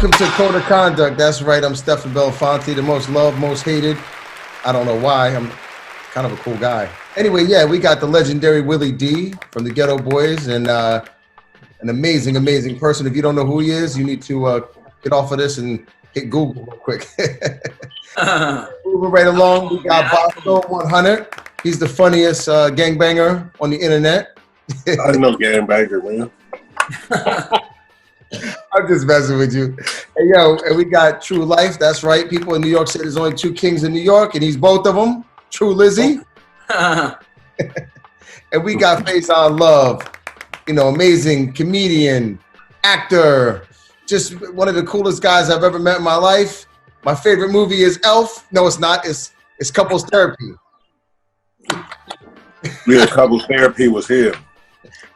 welcome to Code of Conduct. That's right, I'm Stephen Belfonte, the most loved, most hated. I don't know why, I'm kind of a cool guy. Anyway, yeah, we got the legendary Willie D from the Ghetto Boys, and an amazing, amazing person. If you don't know who he is, you need to get off of this and hit Google real quick. Moving right along, we got Boskoe 100. He's the funniest gangbanger on the internet. I know gangbanger, man. I'm just messing with you. Hey, yo, and we got True Life. That's right. People in New York say there's only two kings in New York, and he's both of them. True Lizzie. And we got Faizon Love. You know, amazing comedian, actor, just one of the coolest guys I've ever met in my life. My favorite movie is Elf. No, it's not. It's Couples Therapy. Yeah, Couples Therapy was here.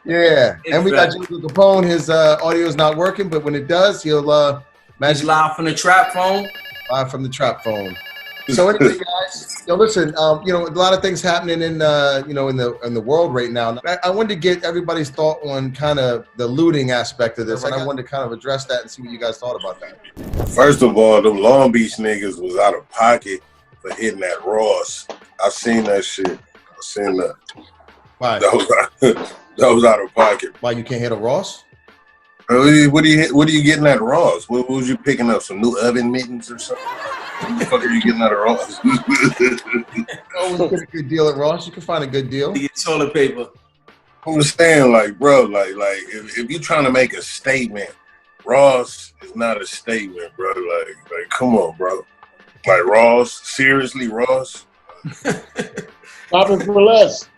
Yeah, and we got Capone. His audio is not working, but when it does, he'll He's live from the trap phone. Live from the trap phone. So anyway, guys, listen. You know, a lot of things happening in you know, in the world right now. I wanted to get everybody's thought on kind of the looting aspect of this, and I wanted to kind of address that and see what you guys thought about that. First of all, them Long Beach niggas was out of pocket for hitting that Ross. I seen that shit. I seen that. Why? That was out of pocket. Why you can't hit a Ross? What are you getting at Ross? What was you picking up? Some new oven mittens or something? What the fuck are you getting at Ross? Always get a good deal at Ross. You can find a good deal. You get toilet paper. I'm saying, like, bro, like if you're trying to make a statement, Ross is not a statement, bro. Like, come on, bro. Like Ross, seriously, Ross. Popping for less.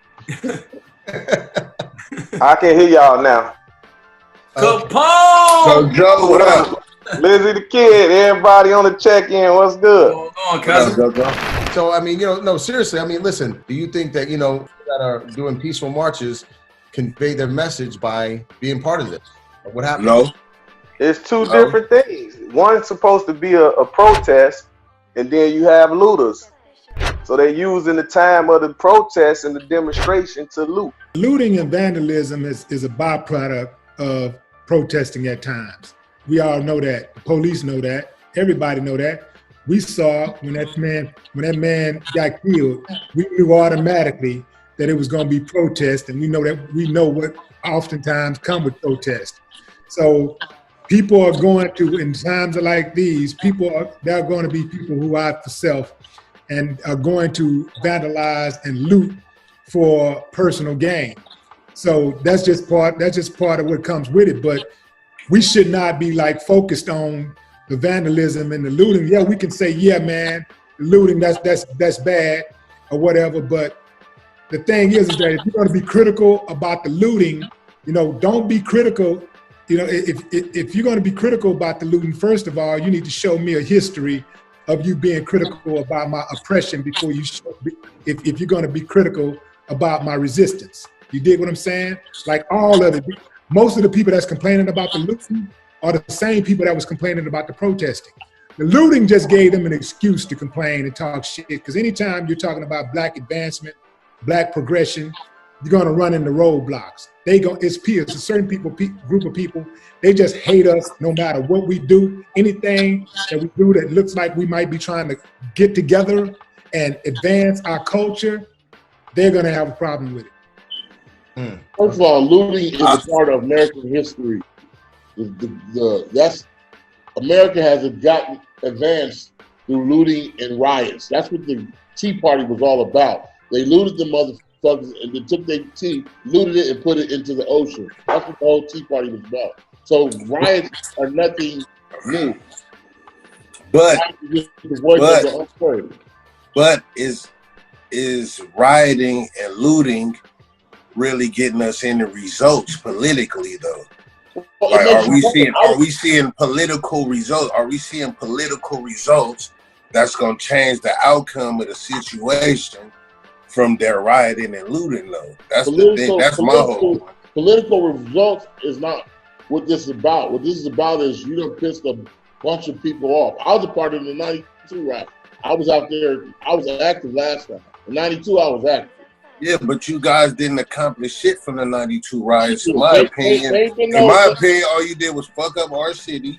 I can hear y'all now. Capone! So Joe, what up? Lizzie the Kid, everybody on the check-in, what's good? Hold on, cousin. So, I mean, you know, no, seriously, I mean, listen, do you think that, you know, that are doing peaceful marches convey their message by being part of this? What happened? No. It's two different things. One's supposed to be a protest, and then you have looters. So they're using the time of the protest and the demonstration to loot. Looting and vandalism is a byproduct of protesting at times. We all know that. The police know that. Everybody know that. We saw when that man got killed, we knew automatically that it was going to be protest, and we know what oftentimes come with protest. So people are going to, in times like these, there are going to be people who are for self and are going to vandalize and loot for personal gain. So that's just part of what comes with it. But we should not be like focused on the vandalism and the looting. Yeah, we can say, yeah, man, the looting, that's bad or whatever. But the thing is that if you're going to be critical about the looting, you know, don't be critical. You know, if you're going to be critical about the looting, first of all, you need to show me a history of you being critical about my oppression before you show, if you're going to be critical about my resistance. You dig what I'm saying? Like most of the people that's complaining about the looting are the same people that was complaining about the protesting. The looting just gave them an excuse to complain and talk shit, because anytime you're talking about black advancement, black progression, you're going to run into roadblocks. It's peers, a certain group of people, they just hate us no matter what we do. Anything that we do that looks like we might be trying to get together and advance our culture, they're going to have a problem with it. First of all, looting is a part of American history. America has gotten advanced through looting and riots. That's what the Tea Party was all about. They looted the motherfuckers and they took their tea, looted it, and put it into the ocean. That's what the whole Tea Party was about. So riots are nothing new. But is rioting and looting really getting us into results politically, though? Like, are we seeing political results? Are we seeing political results that's going to change the outcome of the situation from their rioting and looting, though? That's the thing. That's my whole. Political results is not what this is about. What this is about is you done pissed a bunch of people off. I was a part of the 92 riot. I was out there. I was active last time. In 92, I was active. Yeah, but you guys didn't accomplish shit from the 92 riots, in my opinion. In my opinion, all you did was fuck up our city.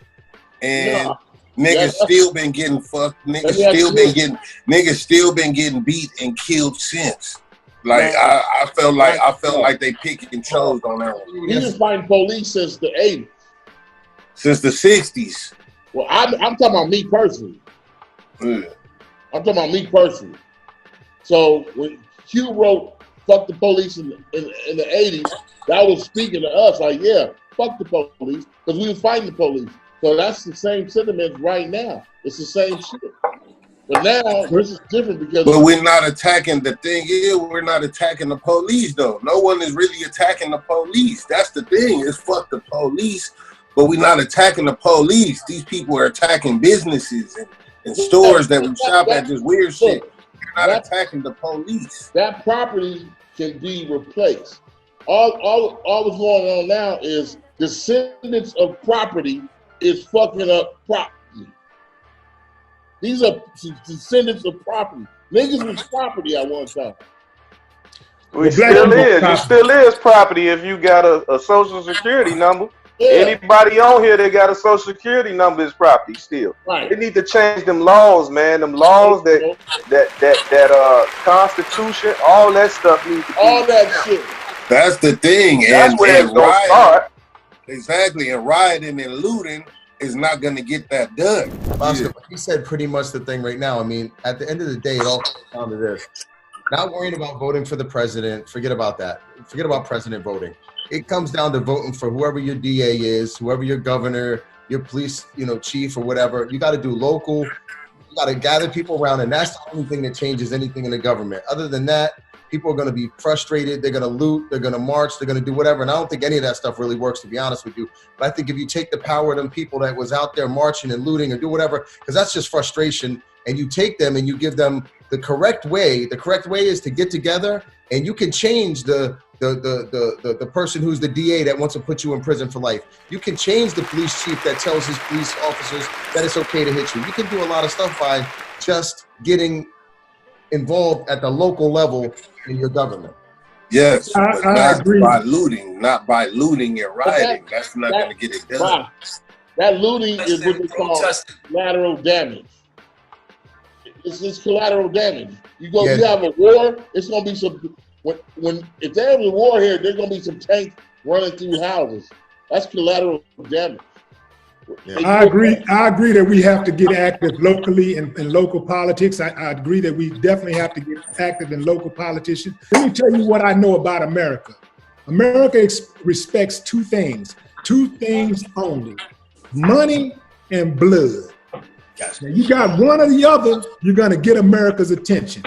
and No. niggas still been getting fucked. Niggas still been getting beat and killed since. Like I felt like they picked and chose on that one. We been fighting police since the 80s. Since the 60s. Well, I'm talking about me personally. Yeah. I'm talking about me personally. So when Q wrote "fuck the police" in the 80s, that was speaking to us like, yeah, fuck the police, because we were fighting the police. So that's the same sentiment right now. It's the same shit. But now this is different because. But we're not attacking. The thing is, we're not attacking the police though. No one is really attacking the police. That's the thing. It's fuck the police, but we're not attacking the police. These people are attacking businesses and stores that we shop at. Just weird shit. We're not attacking the police. That property can be replaced. All what's going on now is descendants of property is fucking up property. These are descendants of property. Niggas was property at one time. It still is property if you got a social security number. Yeah. Anybody on here that got a social security number is property still. Right. They need to change them laws, man. Them laws that Constitution, all that stuff needs to be all that shit. That's the thing. That's where it's gonna start. Exactly. And rioting and looting is not going to get that done. Boskoe, he said pretty much the thing right now. I mean, at the end of the day, it all comes down to this. Not worrying about voting for the president. Forget about that. Forget about president voting. It comes down to voting for whoever your DA is, whoever your governor, your police, chief or whatever. You got to do local. You got to gather people around, and that's the only thing that changes anything in the government. Other than that, people are going to be frustrated. They're going to loot. They're going to march. They're going to do whatever. And I don't think any of that stuff really works, to be honest with you. But I think if you take the power of them people that was out there marching and looting and do whatever, because that's just frustration, and you take them and you give them the correct way. The correct way is to get together, and you can change the person who's the DA that wants to put you in prison for life. You can change the police chief that tells his police officers that it's okay to hit you. You can do a lot of stuff by just getting involved at the local level in your government. Yes, but I agree. Not by looting and rioting. That's not going to get it done. That looting is what they call collateral damage. It's just collateral damage. You have a war. It's going to be some. If there's a war here, there's going to be some tanks running through houses. That's collateral damage. Yeah. I agree that we have to get active locally in local politics. I agree that we definitely have to get active in local politicians. Let me tell you what I know about America. America respects two things only: money and blood. Now, you got one or the other, you're going to get America's attention.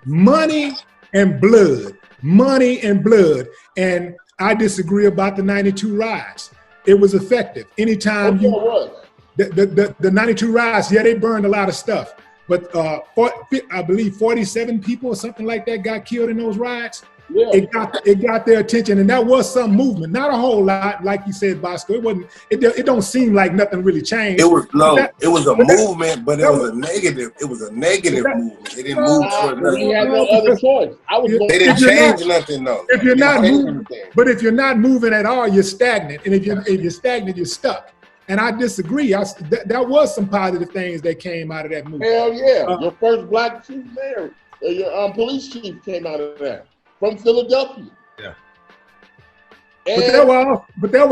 Money and blood. Money and blood. And I disagree about the 92 riots. It was effective. Anytime the 92 riots, they burned a lot of stuff. But I believe 47 people or something like that got killed in those riots. Yeah. It got their attention, and that was some movement. Not a whole lot, like you said, Boskoe. It wasn't. It don't seem like nothing really changed. It was a movement, but it was a negative. It was a negative movement. They didn't move toward nothing. We had no other choice. They didn't change nothing though. If you're not moving, but if you're not moving at all, you're stagnant. And if you're stagnant, you're stuck. And I disagree. That was some positive things that came out of that movement. Hell yeah! Your first black chief mayor, your police chief came out of that. From Philadelphia. Yeah. But there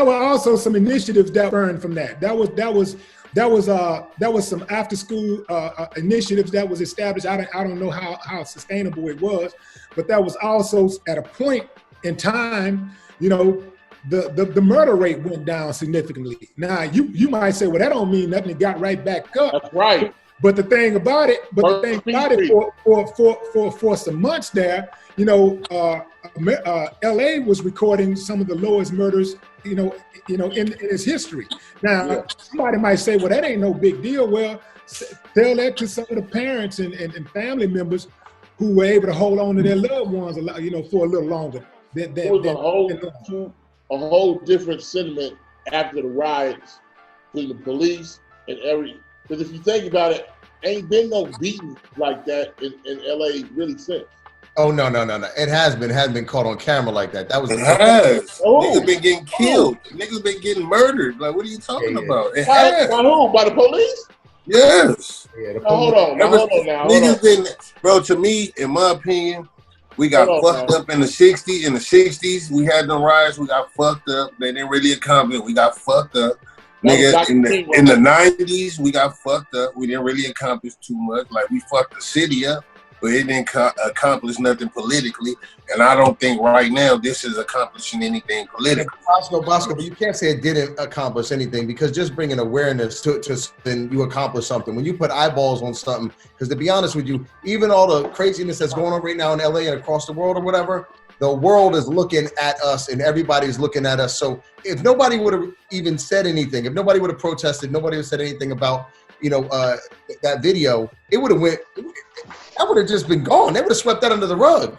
were also some initiatives that burned from that. That was some after school initiatives that was established. I don't know how sustainable it was, but that was also at a point in time, the murder rate went down significantly. Now you might say, well, that don't mean nothing. It got right back up. That's right. But the thing about it, for some months there, LA was recording some of the lowest murders, in its history. Now, somebody might say, well, that ain't no big deal. Well, tell that to some of the parents and family members who were able to hold on to their loved ones, for a little longer. It was a whole different sentiment after the riots between the police and because if you think about it, ain't been no beating like that in LA really since. Oh no. It hasn't been caught on camera like that. That was It has. Niggas been getting killed. Niggas been getting murdered. Like, what are you talking about? It has. By who? By the police? Yes. Yeah, hold on now. Niggas been, bro, to me, in my opinion, we got fucked up in the 60s. In the 60s, we had them riots. We got fucked up. They didn't really accomplish. We got fucked up. Nigga, in the 90s, we got fucked up. We didn't really accomplish too much. Like, we fucked the city up, but it didn't accomplish nothing politically. And I don't think right now this is accomplishing anything politically. Boskoe, but you can't say it didn't accomplish anything, because just bringing awareness to then you accomplish something. When you put eyeballs on something, because to be honest with you, even all the craziness that's going on right now in LA and across the world or whatever, the world is looking at us and everybody's looking at us. So if nobody would have even said anything, if nobody would have protested, nobody would have said anything about, that video, it would have that would have just been gone. They would have swept that under the rug.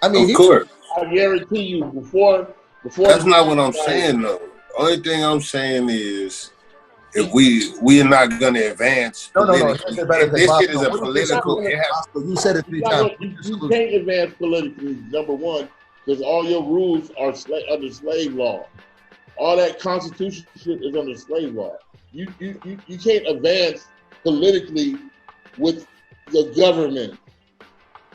I mean, of course. I guarantee you, before. That's not what I'm saying, though. Only thing I'm saying is, if we are not going to advance. No. This shit is a political. You said it 3 times. You can't advance politically. Number one, because all your rules are under slave law. All that constitution shit is under slave law. You can't advance politically with the government.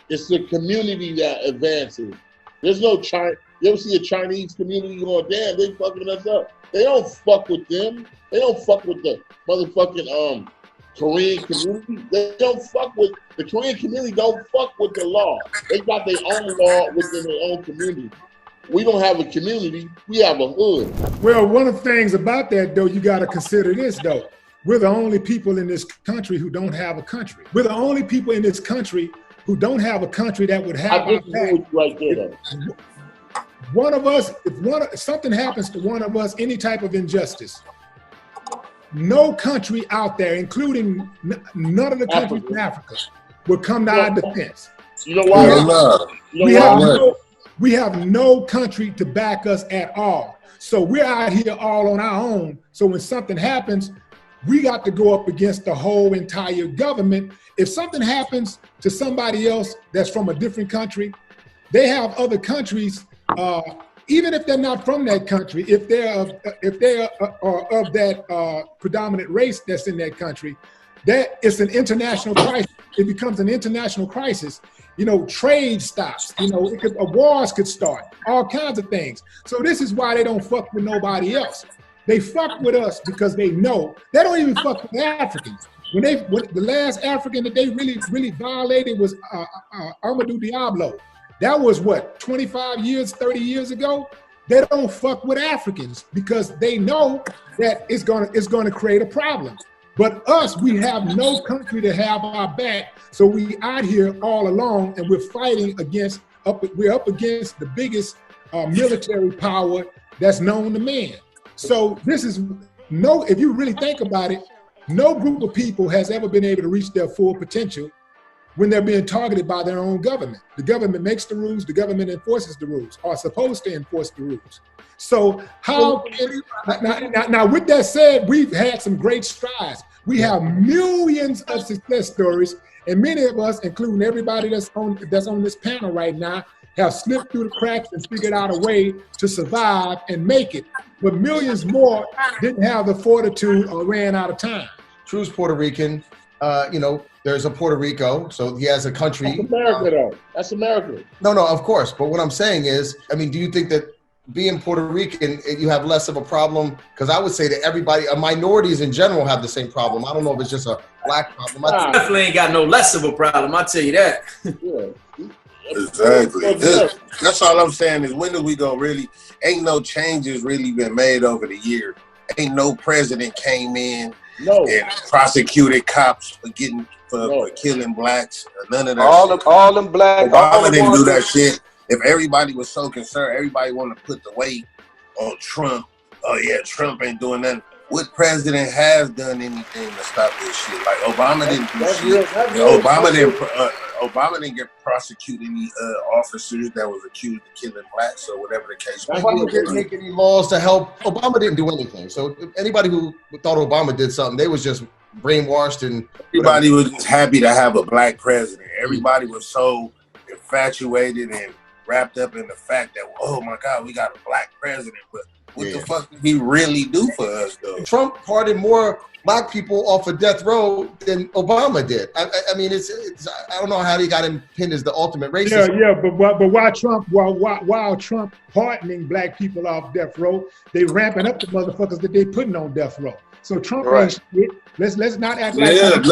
It's the community that advances. There's no China. You ever see a Chinese community going, damn, they fucking us up? They don't fuck with them. They don't fuck with the motherfucking Korean community. They don't fuck with the Korean community. Don't fuck with the law. They got their own law within their own community. We don't have a community. We have a hood. Well, one of the things about that, though, you got to consider this, though. We're the only people in this country who don't have a country. We're the only people in this country who don't have a country that would have our back. Right there, one of us, if something happens to one of us, any type of injustice, no country out there, including none of the countries in Africa, will come to our defense. You know why? We have no country to back us at all. So we're out here all on our own. So when something happens, we got to go up against the whole entire government. If something happens to somebody else that's from a different country, they have other countries, even if they're not from that country, if they are of that predominant race that's in that country, that it's an international crisis. It becomes an international crisis. Trade stops. Wars could start. All kinds of things. So this is why they don't fuck with nobody else. They fuck with us because they know they don't even fuck with Africans. When the last African that they really violated was Amadou Diallo. That was what, 25 years, 30 years ago? They don't fuck with Africans because they know that it's gonna create a problem. But us, we have no country to have our back. So we out here all alone and we're fighting we're up against the biggest military power that's known to man. So this is if you really think about it, no group of people has ever been able to reach their full potential when they're being targeted by their own government. The government makes the rules, the government enforces the rules, or supposed to enforce the rules. So now with that said, we've had some great strides. We have millions of success stories, and many of us, including everybody that's on this panel right now, have slipped through the cracks and figured out a way to survive and make it. But millions more didn't have the fortitude or ran out of time. True's Puerto Rican. There's a Puerto Rico, so he has a country. That's America, though. That's America. No, of course. But what I'm saying is, do you think that being Puerto Rican, you have less of a problem? Because I would say that everybody, minorities in general, have the same problem. I don't know if it's just a black problem. I definitely ain't got no less of a problem. I'll tell you that. Yeah. Exactly. That's all I'm saying is, when do we go really? Ain't no changes really been made over the year. Ain't no president came in and prosecuted cops for killing blacks. None of that. All them black. Obama didn't do that shit. If everybody was so concerned, everybody wanted to put the weight on Trump. Oh yeah, Trump ain't doing nothing. What president has done anything to stop this shit? Like Obama didn't do shit. Obama didn't get prosecuted any officers that was accused of killing blacks or whatever the case may be. Obama didn't make any laws to help. Obama didn't do anything. So anybody who thought Obama did something, they was just brainwashed and everybody was just happy to have a black president. Everybody was so infatuated and wrapped up in the fact that, oh my God, we got a black president. But what the fuck did he really do for us, though? Trump pardoned more black people off of death row than Obama did. I mean, it's I don't know how he got him pinned as the ultimate racist. But while Trump pardoning black people off death row, they ramping up the motherfuckers that they putting on death row. So Trump ain't shit. Let's not act like he added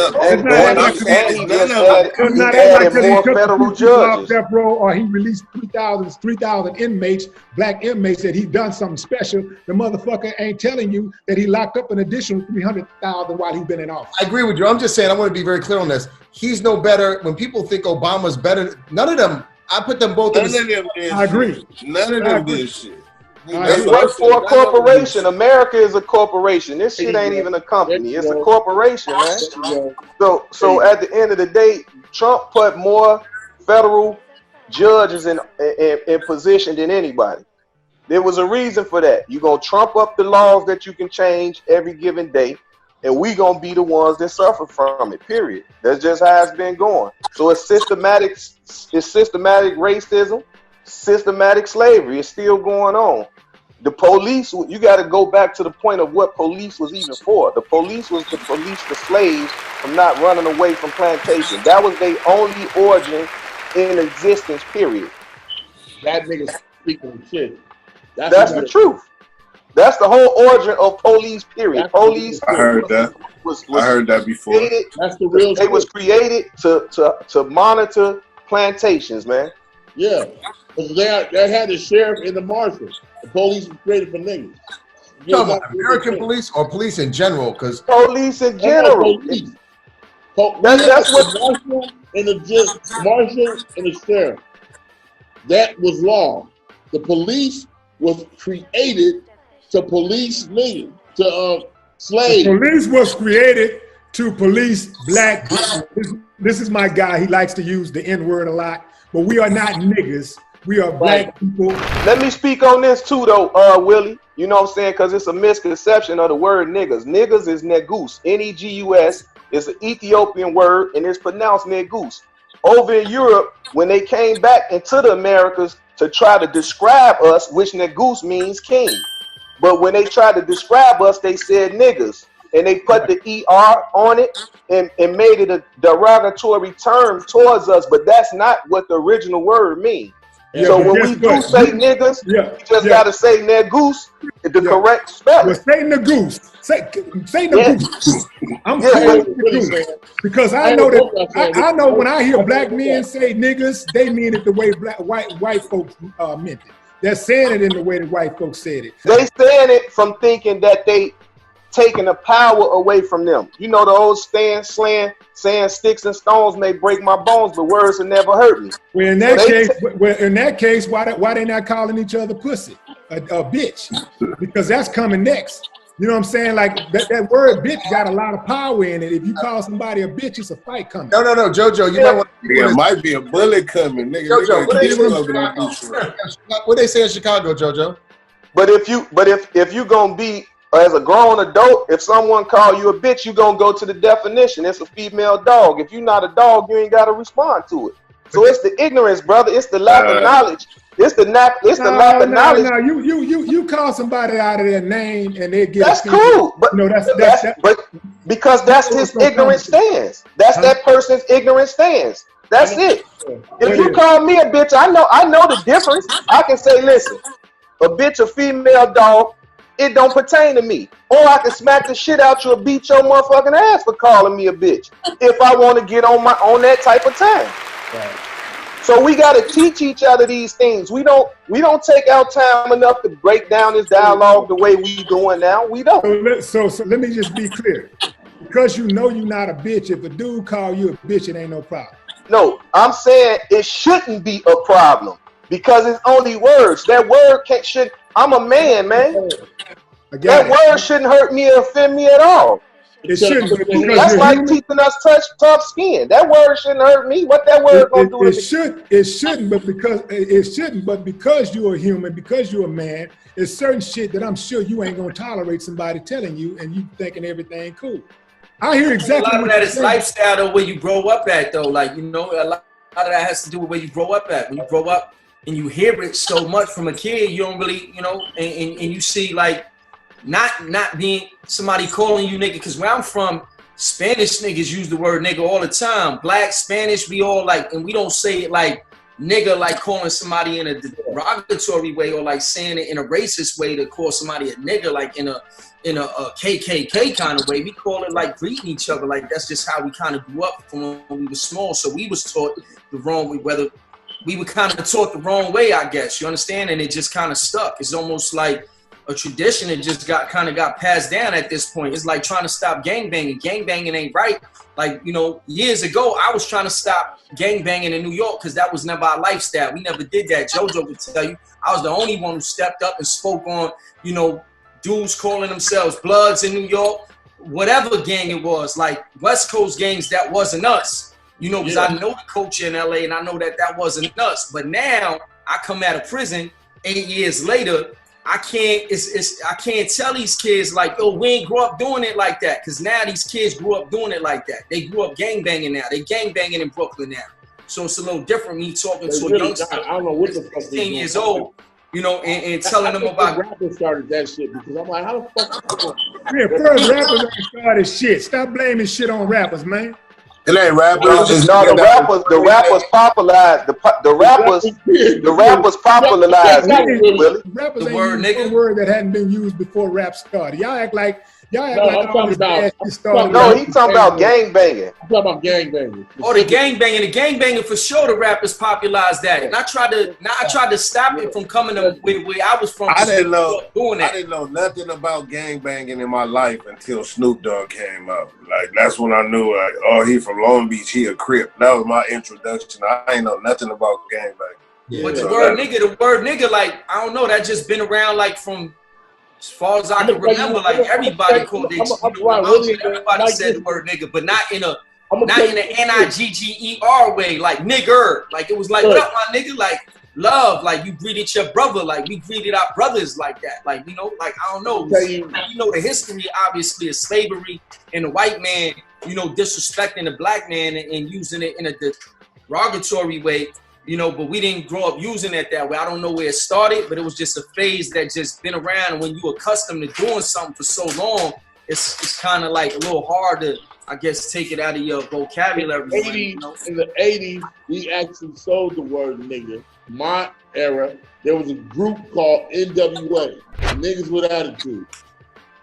more federal judges. Death row, or he released 3,000 inmates, black inmates, that he done something special. The motherfucker ain't telling you that he locked up an additional 300,000 while he's been in office. I agree with you. I'm just saying, I want to be very clear on this. He's no better. When people think Obama's better, none of them. I put them both in the same. I agree. None of them did shit. They work for a corporation. America is a corporation. This shit ain't even a company. It's a corporation, man. So at the end of the day, Trump put more federal judges in position than anybody. There was a reason for that. You're going to trump up the laws that you can change every given day, and we going to be the ones that suffer from it, period. That's just how it's been going. So it's systematic racism, systematic slavery. It's still going on. The police, you got to go back to the point of what police was even for. The police was to police the slaves from not running away from plantation. That was their only origin in existence, period. That nigga speaking shit. That's the truth. That's the whole origin of police, period. Police. I heard that. I heard that before. That's the real. It was created to monitor plantations, man. Yeah. They had the sheriff and the marshal. The police was created for niggas. American police or police in general? Because police in general. That's what marshal and the sheriff. That was law. The police was created to police niggas, to slaves. The police was created to police black people. This is my guy. He likes to use the N-word a lot, but we are not niggas. We are black people. Let me speak on this too, though, Willie. You know what I'm saying? Because it's a misconception of the word niggas. Niggas is negus. N-E-G-U-S is an Ethiopian word, and it's pronounced negus. Over in Europe, when they came back into the Americas to try to describe us, which negus means king. But when they tried to describe us, they said niggas. And they put the ER on it and made it a derogatory term towards us. But that's not what the original word means. Yeah, so when we do say niggas, you just got to say negus, the correct spelling. Well, say negus. Say negus. I'm saying negus because I know that I know when I hear black men say niggas, they mean it the way white folks meant it. They're saying it in the way that white folks said it. They saying it from thinking that they taking the power away from them. You know the old slang, saying sticks and stones may break my bones, but words will never hurt me. Well, in that case, why they not calling each other pussy, a bitch? Because that's coming next. You know what I'm saying? Like that word bitch got a lot of power in it. If you call somebody a bitch, it's a fight coming. No, JoJo, you might want it might be a bullet coming, nigga. JoJo, what they say in Chicago, JoJo? But if you gonna be as a grown adult, if someone call you a bitch, you gonna go to the definition. It's a female dog. If you're not a dog, you ain't gotta respond to it. So it's the ignorance, brother. It's the lack of knowledge. It's the lack of knowledge. No, you call somebody out of their name and they get. That's cool, but no, that's but because that's his ignorant stance. That's that person's ignorant stance. That's it. If you call me a bitch, I know the difference. I can say, listen, a bitch, a female dog. It don't pertain to me. Or I can smack the shit out you or beat your motherfucking ass for calling me a bitch if I want to get on that type of time. Right. So we got to teach each other these things. We don't take our time enough to break down this dialogue the way we doing now. We don't. So let me just be clear. Because you know you're not a bitch, if a dude call you a bitch, it ain't no problem. No, I'm saying it shouldn't be a problem because it's only words. That word should. I'm a man. That word shouldn't hurt me or offend me at all. It shouldn't. That's like teaching us tough skin. That word shouldn't hurt me. What that word gonna do? It shouldn't. But because you're a human, because you're a man, there's certain shit that I'm sure you ain't gonna tolerate somebody telling you, and you thinking everything cool. I hear exactly. A lot of that is lifestyle though, where you grow up at though. Like a lot of that has to do with where you grow up at. When you grow up and you hear it so much from a kid, you don't really, you know, and you see like not being somebody calling you nigga. Because where I'm from, Spanish niggas use the word nigga all the time. Black, Spanish, we all like, and we don't say it like nigga, like calling somebody in a derogatory way or like saying it in a racist way to call somebody a nigga, like in a KKK kind of way. We call it like greeting each other. Like that's just how we kind of grew up from when we were small. So we was taught the wrong way, whether we were kind of taught the wrong way, I guess. You understand? And it just kind of stuck. It's almost like a tradition that just got passed down at this point. It's like trying to stop gangbanging. Gangbanging ain't right. Like, you know, years ago, I was trying to stop gangbanging in New York because that was never our lifestyle. We never did that. JoJo would tell you. I was the only one who stepped up and spoke on, you know, dudes calling themselves Bloods in New York, whatever gang it was, like West Coast gangs, that wasn't us. You know, because I know the culture in LA and I know that wasn't us. But now I come out of prison 8 years later. I can't tell these kids like, oh, we ain't grew up doing it like that. Because now these kids grew up doing it like that. They grew up gangbanging now. They gangbanging in Brooklyn now. So it's a little different me talking to a youngster, I don't know what the fuck 16 years old, you know, and telling them about. Rappers started that shit because I'm like, how the fuck? Yeah, first rappers started shit. Stop blaming shit on rappers, man. It ain't rappers. No, the rappers popularized the rappers popularized Willie. Rappers ain't word, nigga. Word that hadn't been used before rap started. Y'all act like all this bad shit started. No, he talking about gangbanging. I'm talking about gangbanging. Oh, the gangbanging for sure. The rappers popularized that, and I tried to stop it from coming to where I was from. I didn't know nothing about gangbanging in my life until Snoop Dogg came out. Like that's when I knew, like, oh, he from Long Beach, he a Crip. That was my introduction. I ain't know nothing about gangbanging. Yeah. But the word nigga, like I don't know, that just been around like from. As far as I can remember, like everybody called it. Everybody said the word nigga, but not in a NIGGER way, like nigger. Like it was like, what up, my nigga? Like love, like you greeted your brother, like we greeted our brothers like that. Like, you know, like I don't know. You know the history obviously of slavery and the white man, you know, disrespecting the black man and using it in a derogatory way. You know, but we didn't grow up using it that way. I don't know where it started, but it was just a phase that just been around. And when you accustomed to doing something for so long, it's kind of like a little hard to, I guess, take it out of your vocabulary. In the 80s, we actually sold the word nigga. My era, there was a group called NWA, Niggas with Attitude.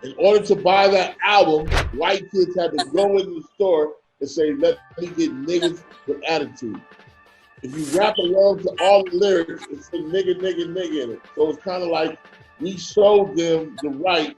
In order to buy that album, white kids had to go into the store and say, let me get Niggas with Attitude. If you rap along to all the lyrics, it's a nigga, nigga, nigga in it. So it's kind of like we showed them the right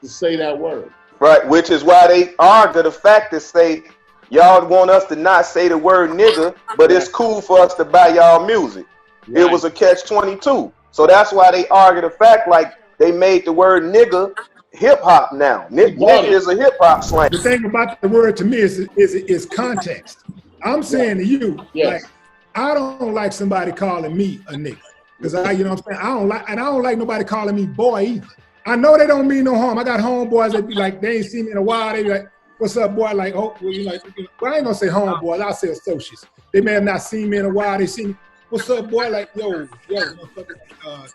to say that word. Right, which is why they argue the fact to say, y'all want us to not say the word nigga, but it's cool for us to buy y'all music. Right. It was a catch-22. So that's why they argue the fact like they made the word nigga hip-hop now. Nigga is a hip-hop slang. The thing about the word to me is context. I'm saying to you, like, I don't like somebody calling me a nigga. Because you know what I'm saying? I don't like nobody calling me boy either. I know they don't mean no harm. I got homeboys that be like, they ain't seen me in a while. They be like, what's up, boy? Like, oh, well, you like, well, I ain't gonna say homeboys, I'll say associates. They may have not seen me in a while. They see me, what's up, boy? Like, yo,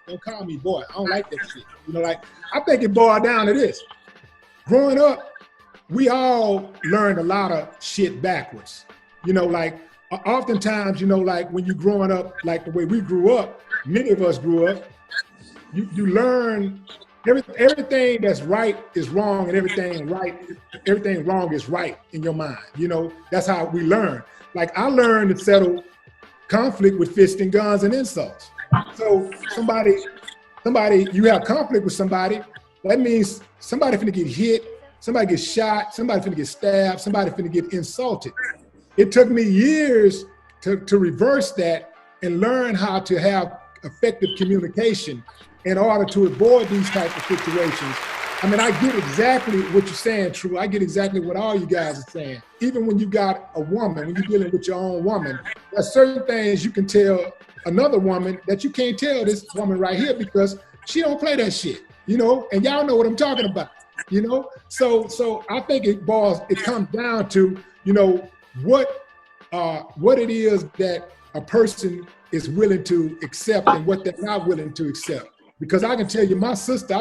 don't call me boy. I don't like that shit. You know, like, I think it boiled down to this. Growing up, we all learned a lot of shit backwards. You know, like, oftentimes, you know, like when you're growing up, like the way we grew up, many of us grew up, you learn everything that's right is wrong and everything wrong is right in your mind. You know, that's how we learn. Like I learned to settle conflict with fists and guns and insults. So somebody, you have conflict with somebody, that means somebody finna get hit, somebody get shot, somebody finna get stabbed, somebody finna get insulted. It took me years to reverse that and learn how to have effective communication in order to avoid these types of situations. I mean, I get exactly what you're saying, True. I get exactly what all you guys are saying. Even when you got a woman, when you're dealing with your own woman, there's certain things you can tell another woman that you can't tell this woman right here because she don't play that shit, you know? And y'all know what I'm talking about, you know? So I think it comes down to, you know, what what it is that a person is willing to accept and what they're not willing to accept. Because I can tell you, I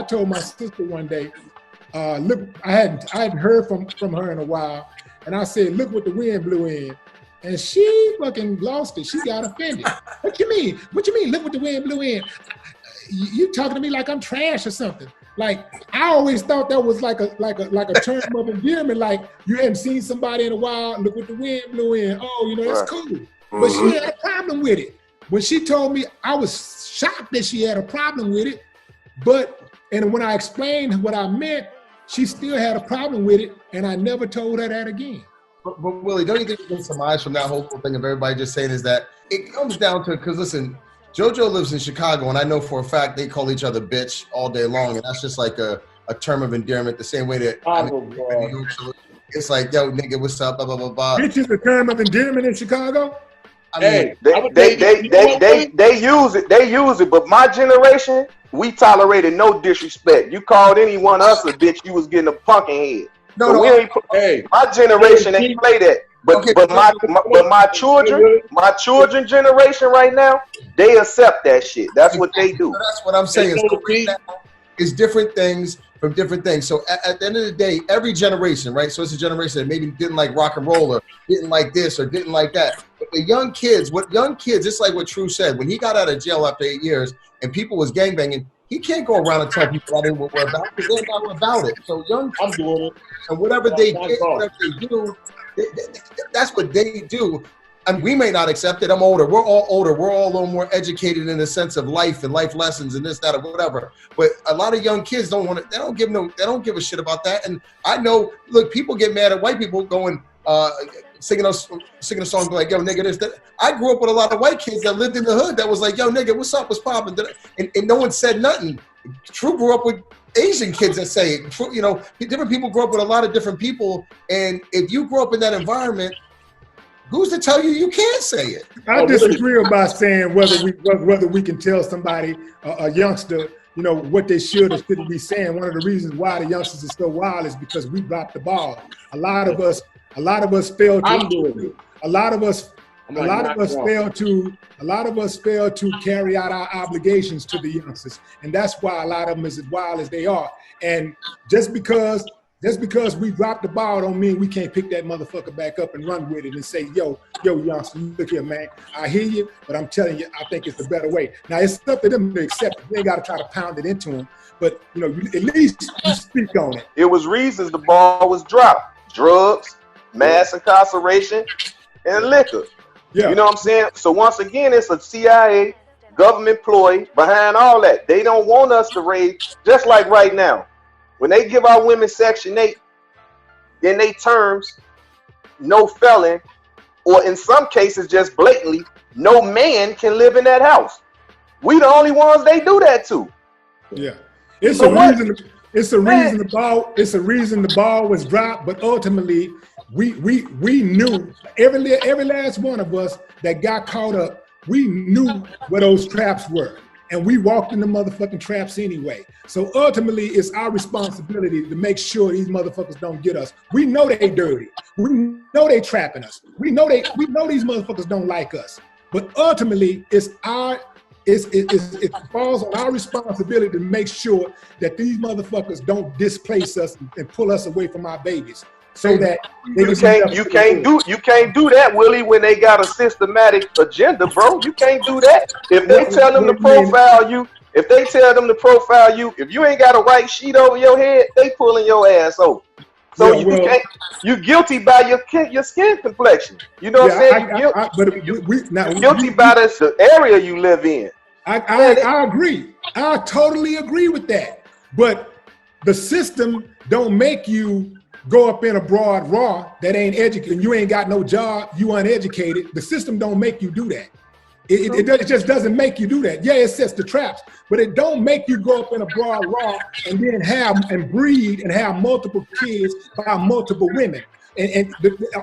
told my sister one day, look, I hadn't heard from her in a while, and I said, look what the wind blew in. And she fucking lost it. She got offended. What you mean? What you mean? Look what the wind blew in. You talking to me like I'm trash or something. Like, I always thought that was like a term of endearment. Like, you hadn't seen somebody in a while. Look what the wind blew in. Oh, you know, that's cool. But she had a problem with it. When she told me, I was shocked that she had a problem with it. And when I explained what I meant, she still had a problem with it. And I never told her that again. But Willie, don't you think you can surmise from that whole thing of everybody just saying is that it comes down to, because listen, JoJo lives in Chicago, and I know for a fact they call each other bitch all day long, and that's just like a term of endearment, the same way that it's like, yo, nigga, what's up, blah, blah, blah, blah. Bitch is a term of endearment in Chicago? I mean, they use it, but my generation, we tolerated no disrespect. You called anyone us a bitch, you was getting a punkin' head. My generation ain't play that. But my children generation right now, they accept that shit. That's what they do. So that's what I'm saying. So right now, it's different things from different things. So at the end of the day, every generation, right? So it's a generation that maybe didn't like rock and roll or didn't like this or didn't like that. But the young kids, it's like what True said. When he got out of jail after 8 years and people was gangbanging, he can't go around and tell people that ain't what we're about because they're not about it. So I'm doing it. And whatever they get, whatever they do, that's what they do. And we may not accept it. I'm older. We're all older. We're all a little more educated in the sense of life and life lessons and this, that, or whatever. But a lot of young kids don't want to. They don't give a shit about that. And I know. Look, people get mad at white people going singing a song like, yo, nigga, this, that. I grew up with a lot of white kids that lived in the hood that was like, yo, nigga, what's up? What's poppin'? And no one said nothing. True grew up with Asian kids that say it. You know, different people grow up with a lot of different people. And if you grow up in that environment, who's to tell you can't say it? I disagree about saying whether we can tell somebody, a youngster, you know, what they should or shouldn't be saying. One of the reasons why the youngsters are so wild is because we dropped the ball. A lot of us fail to. A lot of us fail to carry out our obligations to the youngsters, and that's why a lot of them is as wild as they are. And just because we dropped the ball don't mean we can't pick that motherfucker back up and run with it and say, yo, youngster, look here, man. I hear you, but I'm telling you, I think it's the better way. Now, it's up to them to accept it. We ain't got to try to pound it into them, but, you know, at least you speak on it. It was reasons the ball was dropped. Drugs, mass incarceration, and liquor. Yeah. You know what I'm saying? So once again, it's a CIA government ploy behind all that. They don't want us to raise, just like right now. When they give our women Section 8, in they terms, no felon, or in some cases just blatantly, no man can live in that house. We the only ones they do that to. Yeah. It's a reason the ball was dropped, but ultimately we knew, every last one of us that got caught up, we knew where those traps were. And we walked in the motherfucking traps anyway. So ultimately, it's our responsibility to make sure these motherfuckers don't get us. We know they dirty. We know they trapping us. We know these motherfuckers don't like us. But ultimately, it falls on our responsibility to make sure that these motherfuckers don't displace us and pull us away from our babies. So that you can't do that, Willie, when they got a systematic agenda, bro. You can't do that. If they tell them to profile you, if you ain't got a white sheet over your head, they pulling your ass over. So you guilty by your skin complexion. You know what I'm saying? You're guilty by the area you live in. I agree. I totally agree with that. But the system don't make you go up in a broad raw that ain't educated, and you ain't got no job, you uneducated. The system don't make you do that. It just doesn't make you do that. Yeah, it sets the traps, but it don't make you go up in a broad raw and then breed and have multiple kids by multiple women,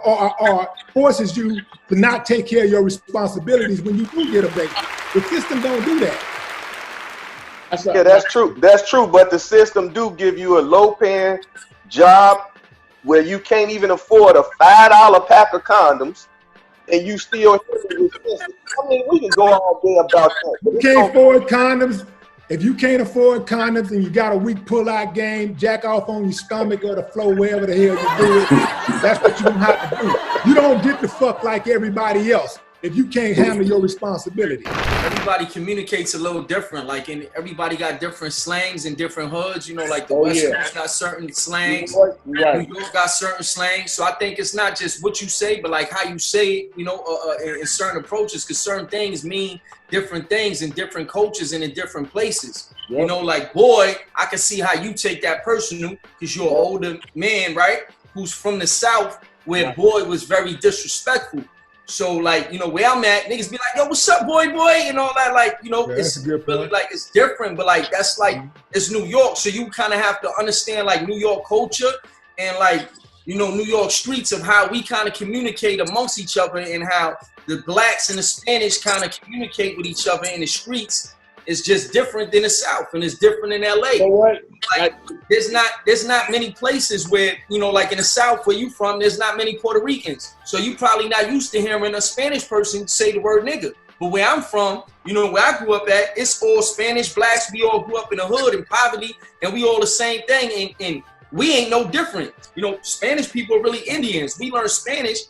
or forces you to not take care of your responsibilities when you do get a baby. The system don't do that. That's true. That's true, but the system do give you a low-paying job where you can't even afford a $5 pack of condoms, and you still resist it. I mean, we can go all day about that. You can't afford condoms. If you can't afford condoms and you got a weak pull-out game, jack off on your stomach or the floor, wherever the hell you do it, that's what you're gonna have to do. You don't get the fuck like everybody else if you can't handle your responsibility. Everybody communicates a little different. Like, and everybody got different slangs in different hoods. You know, like the West Coast got certain slangs. New York got certain slangs. So I think it's not just what you say, but like how you say it, you know, in certain approaches, because certain things mean different things in different cultures and in different places. You know, like, boy, I can see how you take that personal because you're an older man, right? Who's from the South, where boy was very disrespectful. So, like, you know, where I'm at, niggas be like, yo, what's up, boy, and all that. Like, you know, it's really, like, it's different, but, like, that's, like, it's New York. So you kind of have to understand, like, New York culture and, like, you know, New York streets of how we kind of communicate amongst each other and how the blacks and the Spanish kind of communicate with each other in the streets. It's just different than the South, and it's different in LA. So what? Like, there's not many places where, you know, like in the South where you from, there's not many Puerto Ricans. So you probably not used to hearing a Spanish person say the word nigga. But where I'm from, you know, where I grew up at, it's all Spanish, blacks. We all grew up in the hood in poverty, and we all the same thing. And we ain't no different. You know, Spanish people are really Indians. We learned Spanish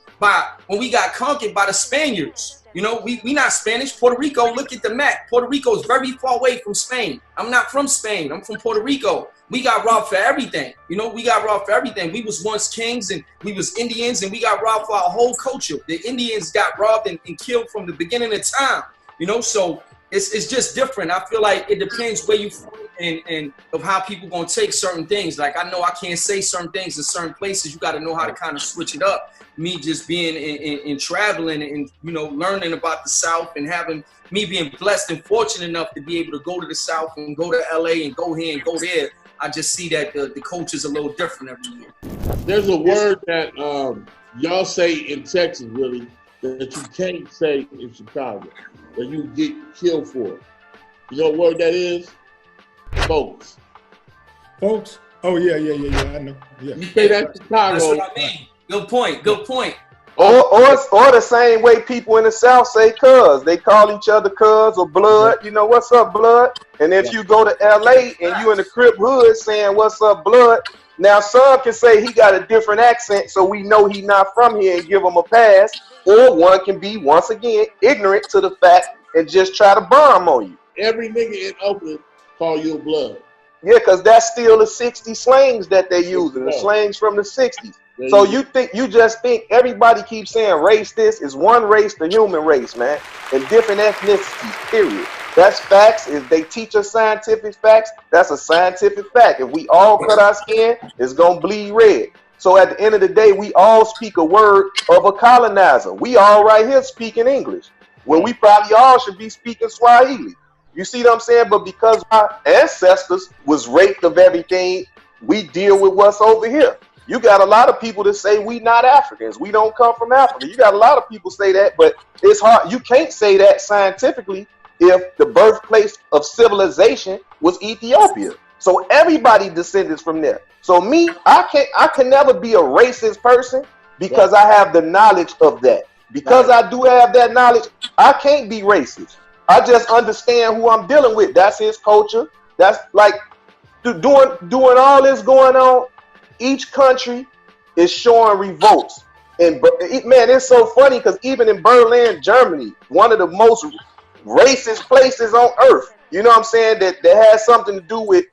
when we got conquered by the Spaniards. You know, we not Spanish. Puerto Rico, look at the map. Puerto Rico is very far away from Spain. I'm not from Spain. I'm from Puerto Rico. We got robbed for everything. You know, we got robbed for everything. We was once kings and we was Indians, and we got robbed for our whole culture. The Indians got robbed and killed from the beginning of time. You know, so it's just different. I feel like it depends where you from and of how people gonna take certain things. Like, I know I can't say certain things in certain places. You got to know how to kind of switch it up. Me just being in traveling and, you know, learning about the South and having me being blessed and fortunate enough to be able to go to the South and go to LA and go here and go there. I just see that the culture's a little different every year. There's a word that y'all say in Texas, Willie, that you can't say in Chicago, that you get killed for. You know what word that is? Folks. Folks? Oh, yeah, I know. Yeah. You say that in Chicago. That's what I mean. Good point. Or the same way people in the South say cuz. They call each other cuz or blood. You know, what's up, blood? And if you go to LA and you in the Crip hood saying what's up, blood, now some can say he got a different accent so we know he not from here and give him a pass. Or one can be, once again, ignorant to the fact and just try to bomb on you. Every nigga in Oakland call you a blood. Yeah, because that's still the 60s slangs that they using, the slangs from the 60s. So you just think everybody keeps saying race this is one race, the human race, man, and different ethnicities, period. That's facts. If they teach us scientific facts, that's a scientific fact. If we all cut our skin, it's gonna bleed red. So at the end of the day, we all speak a word of a colonizer. We all right here speaking English, when we probably all should be speaking Swahili. You see what I'm saying? But because our ancestors was raped of everything, we deal with what's over here. You got a lot of people that say we not Africans. We don't come from Africa. You got a lot of people say that, but it's hard. You can't say that scientifically if the birthplace of civilization was Ethiopia. So everybody descended from there. So me, I can never be a racist person because I have the knowledge of that. Because I do have that knowledge, I can't be racist. I just understand who I'm dealing with. That's his culture. That's like doing all this going on. Each country is showing revolts. And man, it's so funny because even in Berlin, Germany, one of the most racist places on earth, you know what I'm saying, that has something to do with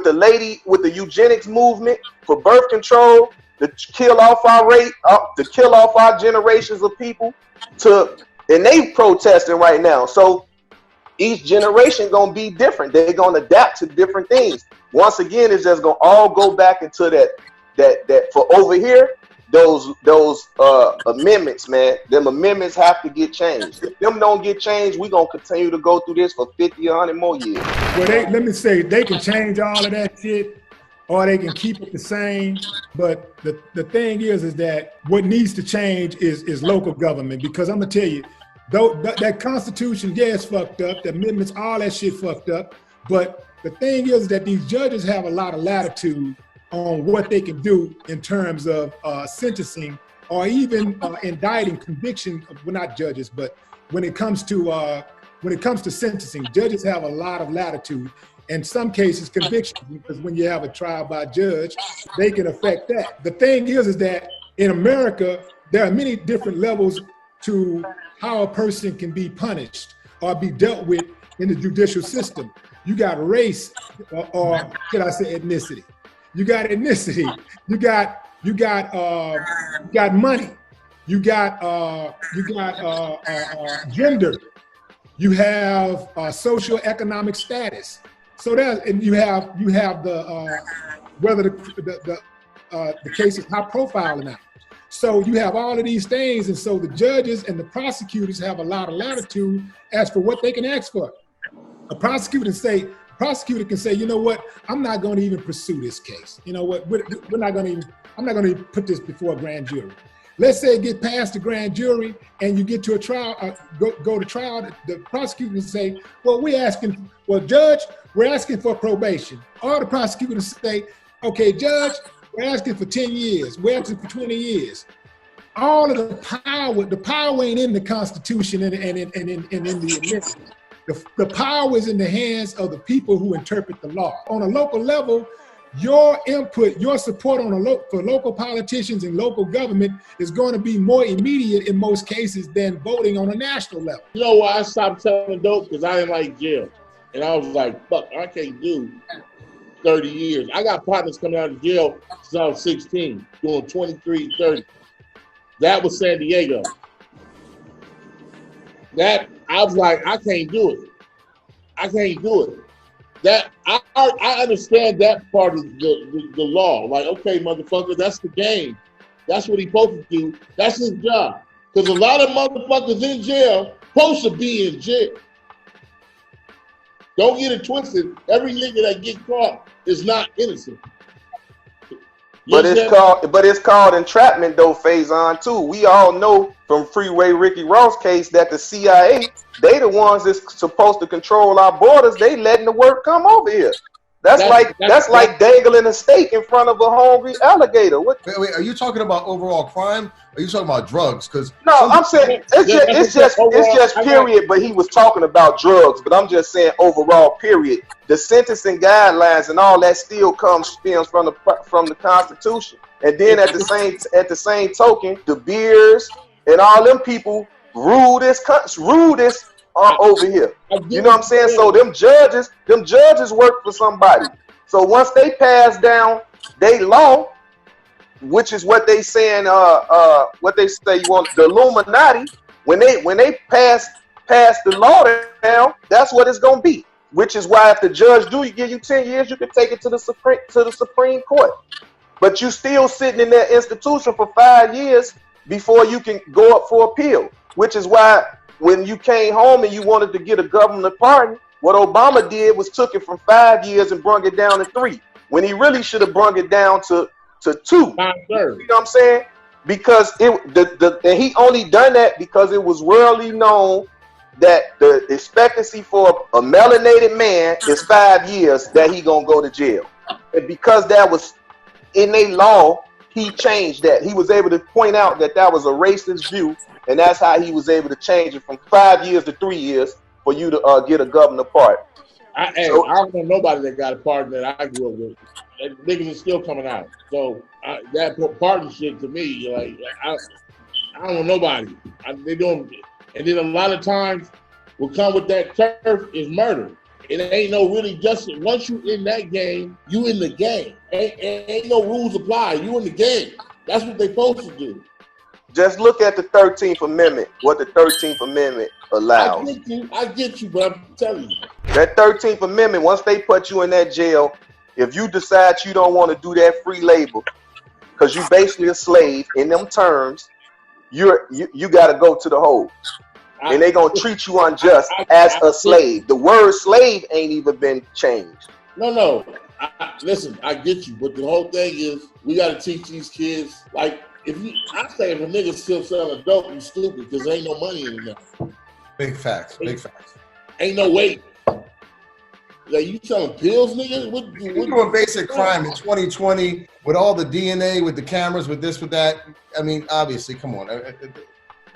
the eugenics movement for birth control, to kill off our race, to kill off our generations of people, and they protesting right now. So each generation gonna be different. They're gonna adapt to different things. Once again, it's just gonna all go back into that for over here, those amendments, man. Them amendments have to get changed. If them don't get changed, we're gonna continue to go through this for 50, 100 more years. Well, let me say, they can change all of that shit, or they can keep it the same. But the thing is that what needs to change is local government, because I'm gonna tell you, though that Constitution, yeah, it's fucked up. The amendments, all that shit fucked up. But the thing is that these judges have a lot of latitude on what they can do in terms of sentencing or even indicting conviction, well, not judges, but when it comes to sentencing, judges have a lot of latitude. In some cases, conviction, because when you have a trial by judge, they can affect that. The thing is that in America, there are many different levels to how a person can be punished or be dealt with in the judicial system. You got race, or should I say ethnicity? You got ethnicity. You got money. You got gender. You have socioeconomic status. So and you have the whether the case is high profile or not. So you have all of these things, and so the judges and the prosecutors have a lot of latitude as for what they can ask for. A prosecutor can say, you know what, I'm not going to even pursue this case. You know what, I'm not going to even put this before a grand jury. Let's say it get past the grand jury and you get to a trial, go to trial. The prosecutor can say, well, judge, we're asking for probation. Or the prosecutor say, okay, judge, we're asking for 10 years. We're asking for 20 years. All of the power ain't in the Constitution and in the amendment. The power is in the hands of the people who interpret the law. On a local level, your input, your support for local politicians and local government is going to be more immediate in most cases than voting on a national level. You know why I stopped selling dope? Because I didn't like jail. And I was like, fuck, I can't do 30 years. I got partners coming out of jail since I was 16, doing 23, 30. That was San Diego. That, I was like, I can't do it. I can't do it. That I understand that part of the law. Like, okay, motherfucker, that's the game. That's what he's supposed to do. That's his job. Because a lot of motherfuckers in jail supposed to be in jail. Don't get it twisted. Every nigga that get caught is not innocent. But it's called entrapment though, Faizon, too. We all know from Freeway Ricky Ross case that the CIA, they the ones that's supposed to control our borders. They letting the work come over here. That's like dangling a steak in front of a hungry alligator. What? Wait, are you talking about overall crime? Or are you talking about drugs? Because I'm saying it's just period. But he was talking about drugs. But I'm just saying overall period. The sentencing guidelines and all that still stems from the Constitution. And then at the same token, the beers and all them people rule this over here. You know what I'm saying? So them judges work for somebody. So once they pass down they law, which is what they saying, what they say you want the Illuminati, when they pass the law down, that's what it's gonna be. Which is why if the judge give you 10 years, you can take it to the Supreme Court. But you still sitting in that institution for 5 years before you can go up for appeal. Which is why when you came home and you wanted to get a government pardon, what Obama did was took it from 5 years and brung it down to 3. When he really should have brung it down to 2. You know what I'm saying? Because and he only done that because it was worldly known that the expectancy for a melanated man is 5 years that he gonna go to jail. And because that was in a law, he changed that. He was able to point out that was a racist view, and that's how he was able to change it from 5 years to 3 years for you to get a governor pardon. I don't know nobody that got a pardon that I grew up with. And niggas are still coming out. So that partnership to me, like I don't know nobody. They doing, and then a lot of times what come with that turf is murder. It ain't no really justice. Once you in that game, you in the game. Ain't no rules apply. You in the game. That's what they supposed to do. Just look at the 13th Amendment, what the 13th Amendment allows. I get you, but I'm telling you. That 13th Amendment, once they put you in that jail, if you decide you don't want to do that free labor, because you basically a slave in them terms, you got to go to the hole. And they going to treat you unjust as a slave. The word slave ain't even been changed. No. Listen, I get you, but the whole thing is we got to teach these kids, like, if a nigga still selling dope, you stupid, because there ain't no money in there. Big facts. Ain't no way. Like you selling pills, nigga? You do a basic crime in 2020 with all the DNA, with the cameras, with this, with that. I mean, obviously, come on.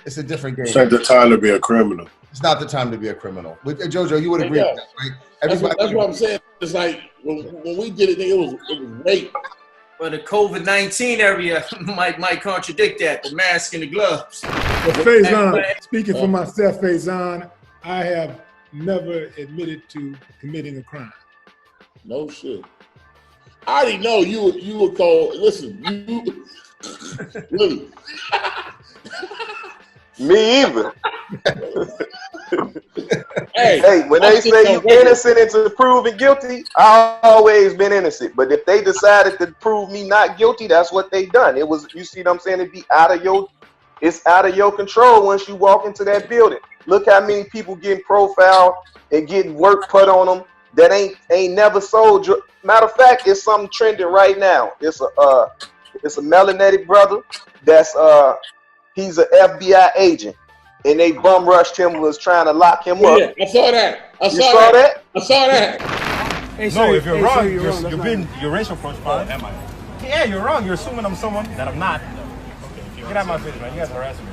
It's a different game. It's not the time to be a criminal. It's not the time to be a criminal. With JoJo, you would agree with that, right? That's what I'm saying. It's like when we did it, it was rape. But the COVID-19 area might contradict that, the mask and the gloves. But Faizon, speaking for myself, Faizon, I have never admitted to committing a crime. No shit. I already know you would call. Listen, you Willie. Me either. Hey, when they say you innocent until proven guilty, I've always been innocent. But if they decided to prove me not guilty, that's what they done. It was, you see what I'm saying? It's out of your control once you walk into that building. Look how many people getting profiled and getting work put on them that ain't never sold. Matter of fact, it's something trending right now. It's a melanated brother that's he's an FBI agent, and they bum rushed him, was trying to lock him up. Yeah, I saw that. I saw that. Hey, no, if you're wrong, you're racial profile. Am I? Yeah, you're wrong. You're assuming I'm someone that I'm not. Okay, get out my face, man. You guys are harassing me.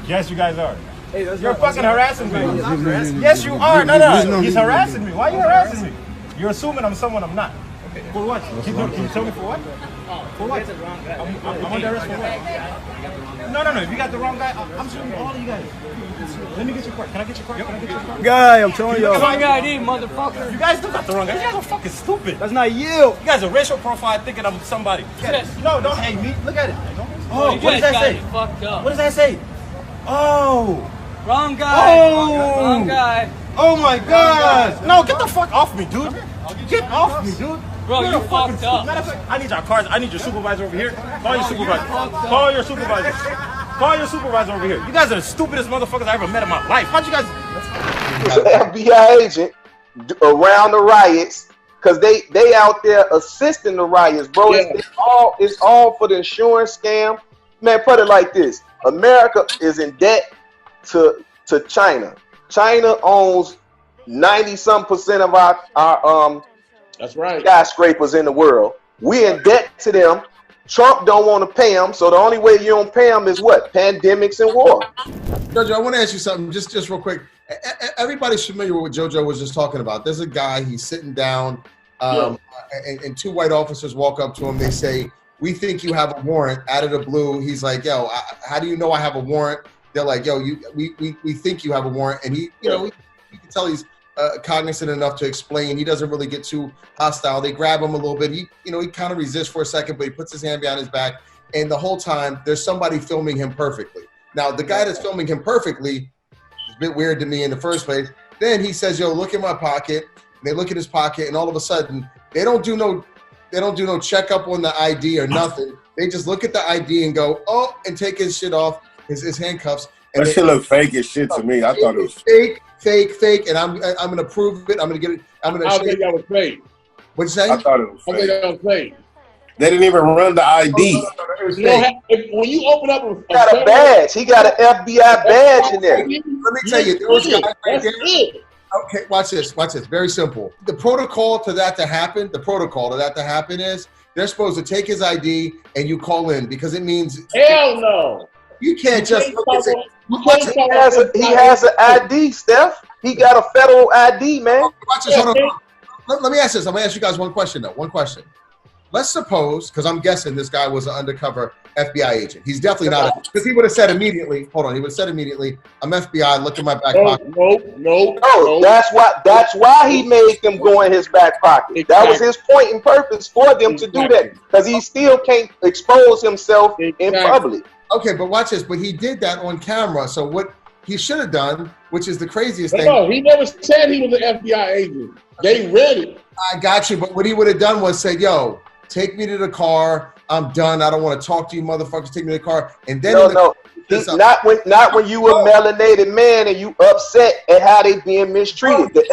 Yes, you guys are. Hey, you're fucking harassing me. Yes, you are. No. He's harassing me. Why are you harassing me? You're assuming I'm someone I'm not. Okay. For what? Can you tell me for what? For what? I'm under arrest for what? No. If you got the wrong guy, I'm suing all of you guys. Let me get your card. Can I get your card? Guy, I'm telling you. Wrong ID, motherfucker. You guys do got the wrong guy. You guys are fucking stupid. That's not you. You guys are racial profile thinking I'm somebody. No, don't hate me. Look at it. Oh, what does that say? What does that say? Oh. Wrong guy. Oh. Wrong guy. Oh my God. No, get the fuck off me, dude. Get off me, dude. Bro, you fucked up. Matter of fact, I need our cards. I need your supervisor over here. Call your supervisor. Call your supervisor. Call your supervisor over here. You guys are the stupidest motherfuckers I ever met in my life. How'd you guys? He was an FBI agent around the riots because they out there assisting the riots, bro. Yeah. It's all for the insurance scam. Man, put it like this: America is in debt to China. China owns 90-some% of our that's right, skyscrapers in the world. We're in debt to them. Trump don't want to pay them, so the only way you don't pay them is what? Pandemics and war. Jojo, I want to ask you something, just real quick. Everybody's familiar with what Jojo was just talking about. There's a guy, he's sitting down, and two white officers walk up to him. They say, "We think you have a warrant." Out of the blue, he's like, "Yo, how do you know I have a warrant?" They're like, "Yo, we think you have a warrant," and he can tell he's cognizant enough to explain. He doesn't really get too hostile. They grab him a little bit. He kind of resists for a second, but he puts his hand behind his back. And the whole time, there's somebody filming him perfectly. Now, the guy that's filming him perfectly is a bit weird to me in the first place. Then he says, "Yo, look in my pocket." And they look at his pocket, and all of a sudden, they don't do no checkup on the ID or nothing. They just look at the ID and go, "Oh," and take his shit off, his handcuffs. And that shit look fake as shit to me. I thought it was fake, and I'm gonna prove it. I'm gonna get it. I think that was fake. What'd you say? I thought it was fake. I think that was fake. They didn't even run the ID. When you open up he got a badge. He got an FBI badge in there. Let me tell you, those guys right there. Okay, watch this. Very simple. The protocol to that to happen is they're supposed to take his ID and you call in because it means hell no. You can't just look and say, he has an ID, Steph. He got a federal ID, man. Watch this. Hold on. Let me ask this. I'm gonna ask you guys one question though. One question. Let's suppose, because I'm guessing this guy was an undercover FBI agent. He's definitely not, because he would have said immediately. Hold on, he would have said immediately, "I'm FBI. Look in my back pocket." No. That's why he made them go in his back pocket. Exactly. That was his point and purpose for them to do that, because he still can't expose himself in public. Okay, but watch this. But he did that on camera. So what he should have done, which is the craziest thing. No, he never said he was an FBI agent. They read it. I got you. But what he would have done was said, "Yo, take me to the car. I'm done. I don't want to talk to you motherfuckers. Take me to the car." And then not when you a melanated man and you upset at how they being mistreated. The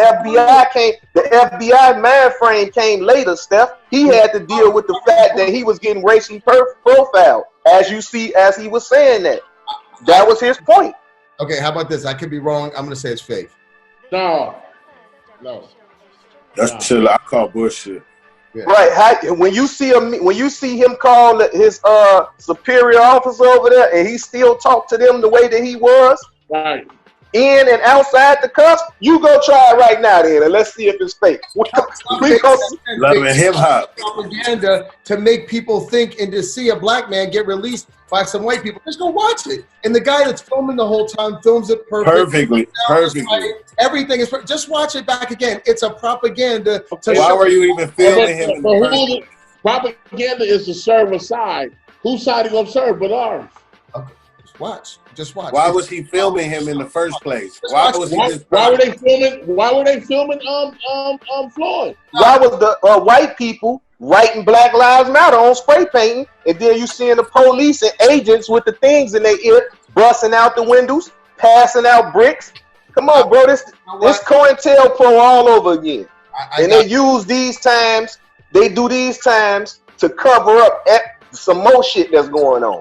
FBI mind frame came later, Steph. He had to deal with the fact that he was getting racially profiled, as you see, as he was saying that. That was his point. Okay, how about this? I could be wrong. I'm going to say it's fake. No. That's chill. I call bullshit. Yeah. Right. When you see him call his superior officer over there, and he still talk to them the way that he was, right, in and outside the cuffs, you go try it right now, then, and let's see if it's fake. Loving hip hop propaganda to make people think, and to see a black man get released by some white people. Just go watch it. And the guy that's filming the whole time films it perfectly. Everything is just watch it back again. It's a propaganda. Why were you even filming him in the first place? Propaganda is to serve a side. Whose side are you gonna serve but ours? Okay. Just watch. Why was he filming him in the first place? Why were they filming Floyd? Why was the white people writing Black Lives Matter on spray painting, and then you seeing the police and agents with the things in their ear busting out the windows, passing out bricks? Come on, bro, this COINTELPRO all over again. They use these times, they do these times to cover up some more shit that's going on.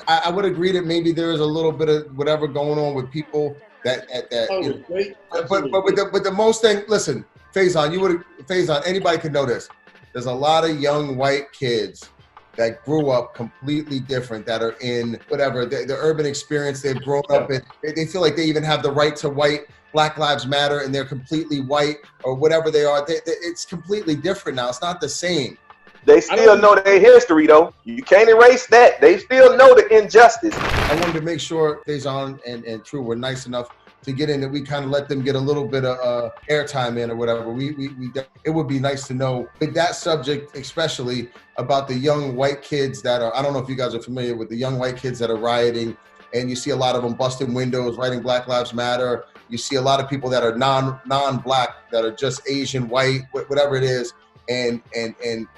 I would agree that maybe there is a little bit of whatever going on with people but with the most thing, listen, Faizon, anybody could know this. There's a lot of young white kids that grew up completely different, that are in whatever the urban experience they've grown up in. They feel like they even have the right to white Black Lives Matter, and they're completely white or whatever they are. It's completely different now. It's not the same. They still know their history, though. You can't erase that. They still know the injustice. I wanted to make sure Faizon and True were nice enough to get in, that we kind of let them get a little bit of airtime in or whatever. It would be nice to know with that subject, especially about the young white kids that are, I don't know if you guys are familiar with the young white kids that are rioting, and you see a lot of them busting windows, writing Black Lives Matter. You see a lot of people that are non-black, that are just Asian, white, whatever it is. And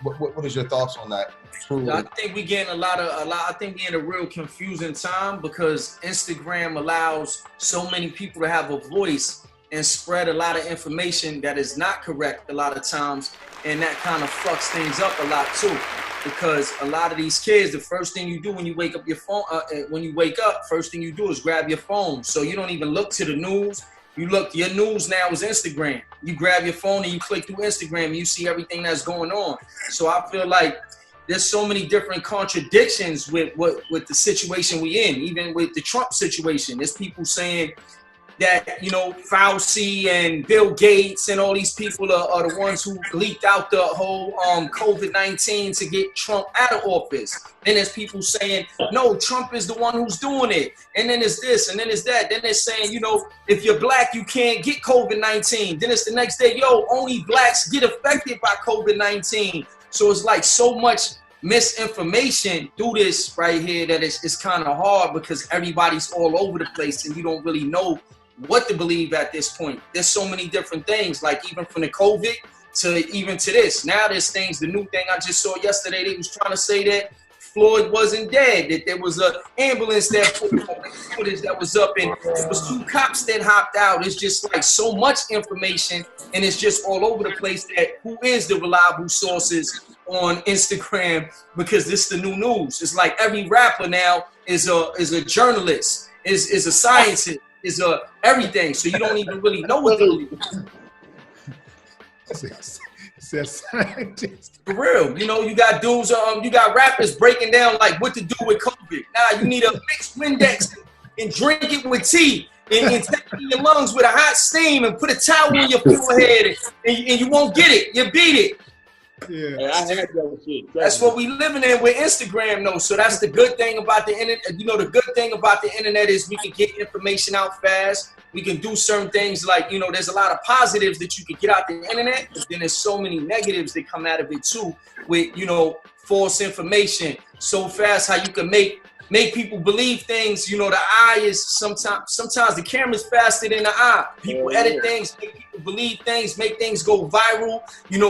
what is your thoughts on that? I think we're getting I think we're in a real confusing time, because Instagram allows so many people to have a voice and spread a lot of information that is not correct a lot of times, and that kind of fucks things up a lot too. Because a lot of these kids, the first thing you do when you wake up first thing you do is grab your phone. So you don't even look to the news. Your news now is Instagram. You grab your phone and you click through Instagram and you see everything that's going on. So I feel like there's so many different contradictions with the situation we in, even with the Trump situation. There's people saying that, Fauci and Bill Gates and all these people are the ones who leaked out the whole COVID-19 to get Trump out of office. Then there's people saying, no, Trump is the one who's doing it. And then it's this, and then it's that. Then they're saying, if you're black, you can't get COVID-19. Then it's the next day, only blacks get affected by COVID-19. So it's like so much misinformation through this right here that it's kind of hard, because everybody's all over the place and you don't really know what to believe at this point. There's so many different things, like even from the COVID to this. Now there's things, the new thing I just saw yesterday, they was trying to say that Floyd wasn't dead, that there was an ambulance that footage that was up, and it was 2 cops that hopped out. It's just like so much information, and it's just all over the place. That who is the reliable sources on Instagram, because this is the new news. It's like every rapper now is a journalist, is a scientist, is a everything. So you don't even really know what to believe. Scientist. For real, you got dudes, you got rappers breaking down like what to do with COVID. Now you need a mixed Windex and drink it with tea, and take it in your lungs with a hot steam and put a towel on your forehead, and you won't get it. You beat it. Yeah, I had that shit. That's what we living in with Instagram, though. So that's the good thing about the internet. The good thing about the internet is we can get information out fast. We can do certain things like, there's a lot of positives that you can get out the internet, but then there's so many negatives that come out of it too, with, false information so fast, how you can make people believe things. The eye is sometimes the camera's faster than the eye. People edit things, make people believe things, make things go viral,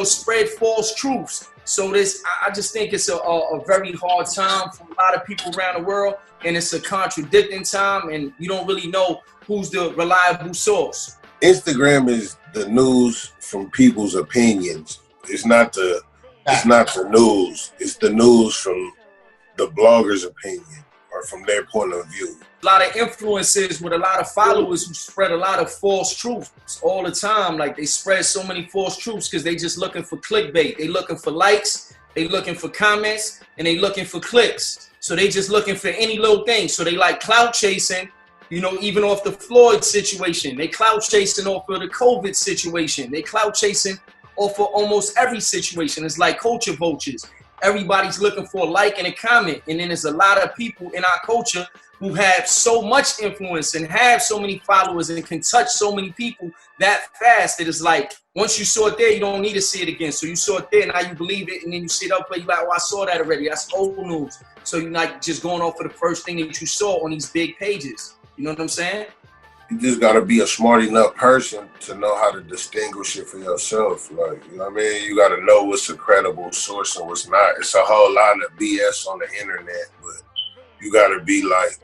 spread false truths. So I just think it's a very hard time for a lot of people around the world, and it's a contradicting time, and you don't really know who's the reliable source. Instagram is the news from people's opinions. It's not the news. It's the news from the blogger's opinion, or from their point of view. a lot of influencers with a lot of followers who spread a lot of false truths all the time. Like they spread so many false truths because they just looking for clickbait. They looking for likes, they looking for comments, and they looking for clicks. So they just looking for any little thing. So they like clout chasing, you know, even off the Floyd situation. They clout chasing off of the COVID situation. They clout chasing off of almost every situation. It's like culture vultures. Everybody's looking for a like and a comment. And then there's a lot of people in our culture who have so much influence and have so many followers and can touch so many people that fast that it's like, once you saw it there, you don't need to see it again. So you saw it there, now you believe it, and then you see it up, but you're like, oh, I saw that already. That's old news. So you're not just going off of the first thing that you saw on these big pages. You know what I'm saying? You just gotta be a smart enough person to know how to distinguish it for yourself. Like, you know what I mean? You gotta know what's a credible source and what's not. It's a whole lot of BS on the internet, but you gotta be like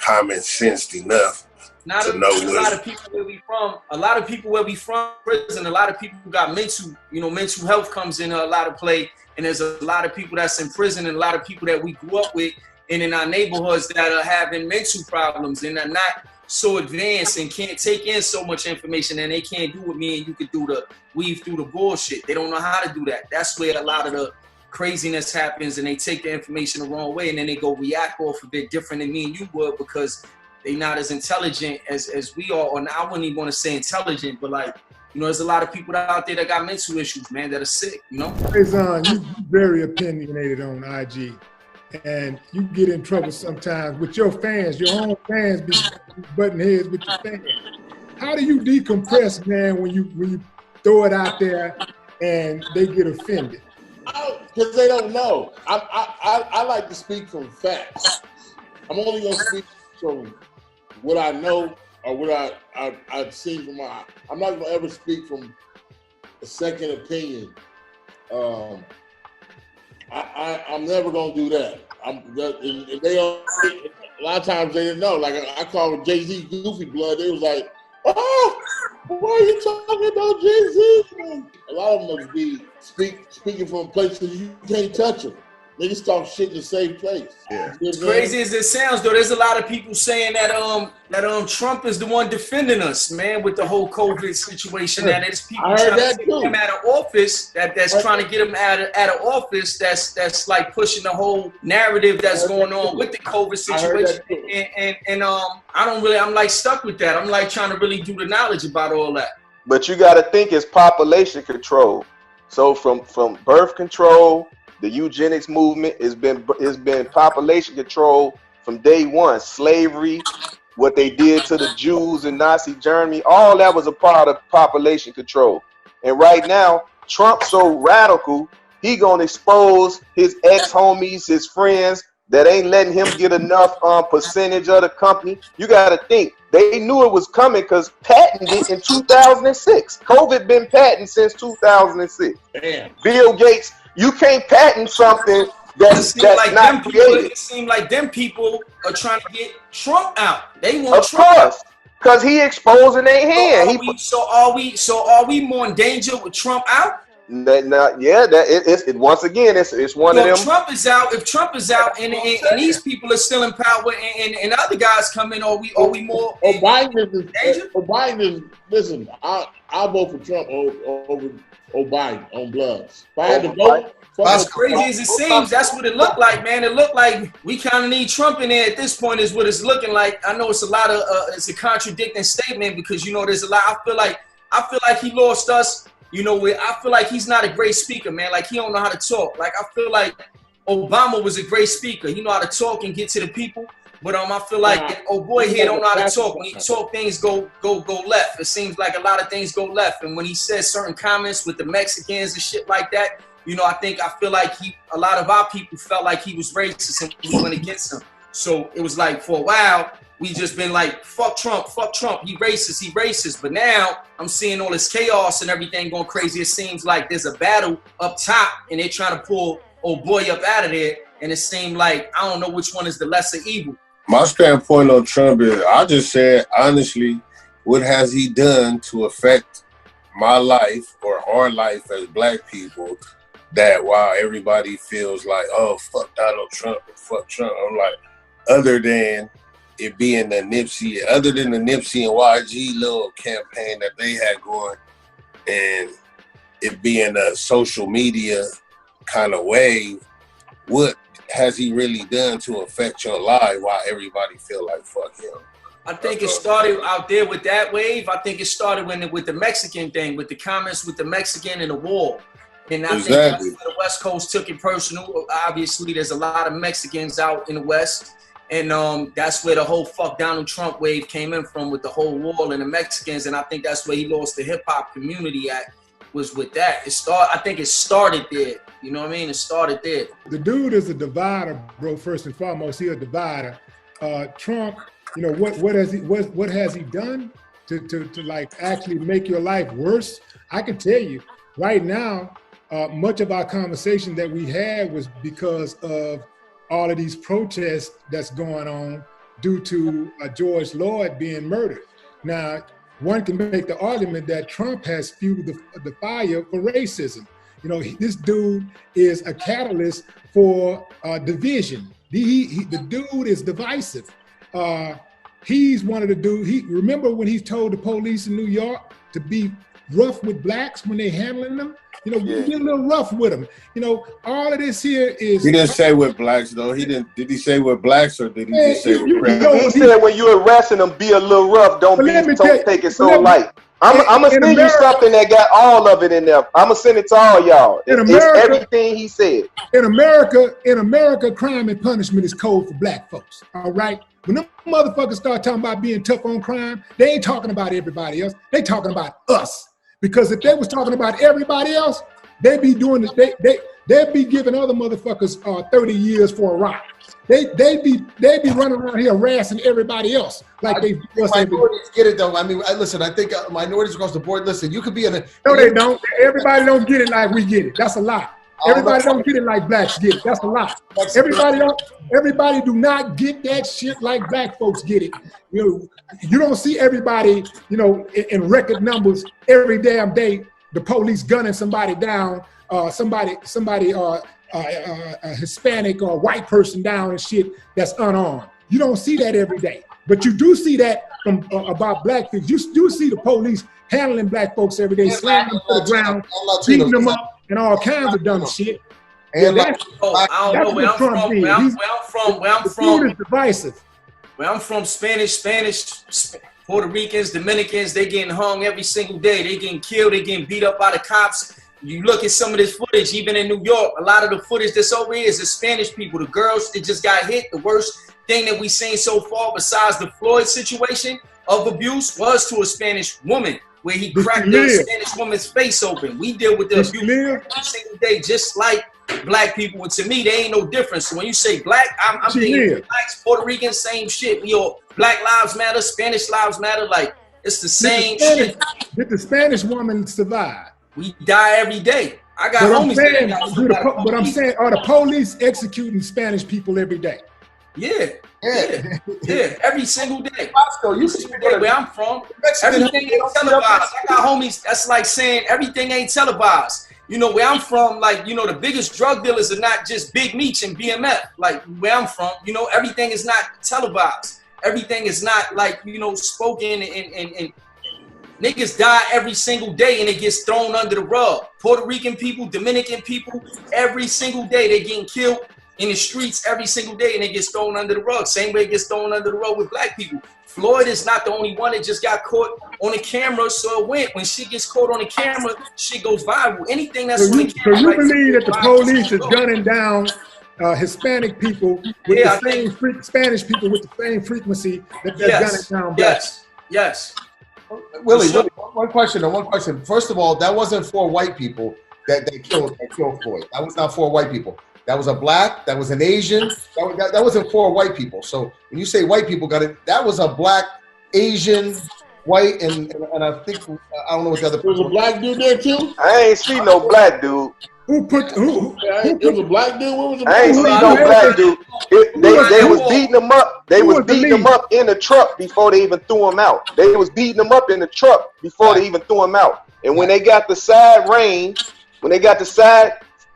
common sensed enough to know what. A lot of people where we from, prison, a lot of people who got mental health comes in a lot of play, and there's a lot of people that's in prison and a lot of people that we grew up with and in our neighborhoods that are having mental problems and are not so advanced and can't take in so much information, and they can't do what me and you could do to weave through the bullshit. They don't know how to do that. That's where a lot of the craziness happens, and they take the information the wrong way, and then they go react off of it different than me and you would because they not as intelligent as we are. Or I wouldn't even want to say intelligent, but like, you know, there's a lot of people out there that got mental issues, man, that are sick, you know? Faizon, you're very opinionated on IG. And you get in trouble sometimes with your fans. Your own fans be butting heads with your fans. How do you decompress, man, when you throw it out there and they get offended? Because they don't know. I like to speak from facts. I'm only going to speak from what I know or what I've seen from my. I'm not going to ever speak from a second opinion. I'm never gonna do that. They don't. A lot of times they didn't know. Like I called Jay-Z Goofy Blood. They was like, "Oh, why are you talking about Jay-Z?" A lot of them would be speaking from places you can't touch them. Niggas talk shit in the same place. Yeah. As crazy as it sounds, though, there's a lot of people saying that Trump is the one defending us, man, with the whole COVID situation. That there's people trying to get him out of office. That's trying to get him out of office. That's like pushing the whole narrative that's going on with the COVID situation. And I'm like stuck with that. I'm like trying to really do the knowledge about all that. But you got to think it's population control. So from birth control. The eugenics movement has been population control from day one. Slavery, what they did to the Jews in Nazi Germany, all that was a part of population control. And right now, Trump's so radical, he gonna expose his ex-homies, his friends that ain't letting him get enough percentage of the company. You gotta think, they knew it was coming because patented it in 2006. COVID been patented since 2006. Damn. Bill Gates, you can't patent something that's like not created. It seems like them people are trying to get Trump out. They want Trump. Of course, because he exposing their hand. So are we more in danger with Trump out? It's once again, it's one of them. Trump is out. If Trump is out and these people are still in power and other guys come in, are we more? Biden is. Listen, I'll vote for Trump over Biden on Bloods. If I had to vote, as crazy as it seems, that's what it looked like, man. It looked like we kind of need Trump in there at this point. Is what it's looking like. I know it's a lot of it's a contradicting statement because you know there's a lot. I feel like he lost us. You know, I feel like he's not a great speaker, man. Like he don't know how to talk. Like I feel like Obama was a great speaker. He know how to talk and get to the people. But I feel like boy here don't know how to talk. When he talk, things go left. It seems like a lot of things go left. And when he says certain comments with the Mexicans and shit like that, you know, I feel like a lot of our people felt like he was racist and we went against him. So it was like for a while we just been like fuck Trump, he racist. But now I'm seeing all this chaos and everything going crazy. It seems like there's a battle up top and they're trying to pull old boy up out of there. And it seemed like I don't know which one is the lesser evil. My standpoint on Trump is, I just said, honestly, what has he done to affect my life or our life as black people that while everybody feels like, oh, fuck Donald Trump or fuck Trump, I'm like, other than it being the Nipsey, other than the Nipsey and YG little campaign that they had going, and it being a social media kind of wave, what has he really done to affect your life while everybody feel like fuck him? I think it started out there with that wave. I think it started with the Mexican thing, with the comments with the Mexican and the war. And I think that's where the West Coast took it personal. Obviously, there's a lot of Mexicans out in the West. And that's where the whole fuck Donald Trump wave came in from, with the whole wall and the Mexicans. And I think that's where he lost the hip hop community at, was with that. I think it started there. You know what I mean? It started there. The dude is a divider, bro. First and foremost, he's a divider. Trump, you know, what has he done to like actually make your life worse? I can tell you right now, much of our conversation that we had was because of all of these protests that's going on due to George Floyd being murdered. Now, one can make the argument that Trump has fueled the fire for racism. You know, this dude is a catalyst for division. The dude is divisive. He's one of the dudes. Remember when he told the police in New York to be rough with blacks when they're handling them? You know, get a little rough with them. You know, all of this here is. He didn't say with blacks though. He didn't. Did he say with blacks or did he just say with criminals? He said when you arresting them, be a little rough. Don't take it so light. I'm gonna send you something that got all of it in there. I'm gonna send it to all y'all. It's everything he said. In America, crime and punishment is code for black folks. All right. When them motherfuckers start talking about being tough on crime, they ain't talking about everybody else. They talking about us. Because if they was talking about everybody else, they'd be doing this. They'd be giving other motherfuckers 30 years for a rock. They'd be running around here harassing everybody else like they do us. Minorities get it though. I mean, listen. I think minorities across the board. Listen, you could be in a. No, they don't. Everybody don't get it like we get it. That's a lie. Everybody don't get it like blacks get it. That's a lie. Everybody do not get that shit like black folks get it. You know, you don't see everybody, you know, in record numbers every damn day. The police gunning somebody down, a Hispanic or white person down and shit that's unarmed. You don't see that every day, but you do see that from about black people. You do see the police handling black folks every day, slamming them to the ground, beating them up, and all kinds of dumb shit. And I don't know where I'm from. Where I'm from is divisive. Where I'm from, Spanish, Puerto Ricans, Dominicans, they getting hung every single day. They getting killed. They getting beat up by the cops. You look at some of this footage, even in New York, a lot of the footage that's over here is the Spanish people. The girls that just got hit. The worst thing that we've seen so far, besides the Floyd situation of abuse, was to a Spanish woman, where he cracked the Spanish woman's face open. We deal with the abuse every single day, just like black people. And to me, there ain't no difference. So when you say black, I'm thinking blacks, Puerto Ricans, same shit. We all Black Lives Matter, Spanish Lives Matter. Like, it's the same shit. Did the Spanish woman survive? We die every day. I got homies but I'm saying, are the police executing Spanish people every day? Yeah, every single day. Boskoe, you see where I'm from, everything ain't televised. I got homies, that's like saying everything ain't televised. You know, where I'm from, like, you know, the biggest drug dealers are not just Big Meech and BMF. Like, where I'm from, you know, everything is not televised. Everything is not, like, you know, spoken and niggas die every single day and it gets thrown under the rug. Puerto Rican people, Dominican people, every single day they getting killed in the streets every single day and it gets thrown under the rug. Same way it gets thrown under the rug with black people. Floyd is not the only one that just got caught on the camera, so it went. When shit gets caught on the camera, shit goes viral. Anything that's on the camera. So you believe that the police is gunning down Hispanic people with the same Spanish people with the same frequency that they're gunning down blacks? Yes. Willie, one question. First of all, that wasn't for white people that killed Floyd. That was not for white people. That was a black, that was an Asian, that wasn't for white people. So when you say white people got it, that was a black, Asian, white, and I think, I don't know what the other person was. A black dude there too? I ain't see no black dude. Who? It was a black dude? What was I ain't see no black dude. They was beating him up. They was beating him up in the truck before they even threw him out. They was beating him up in the truck before they even threw him out. And when they got the side range, when they got the side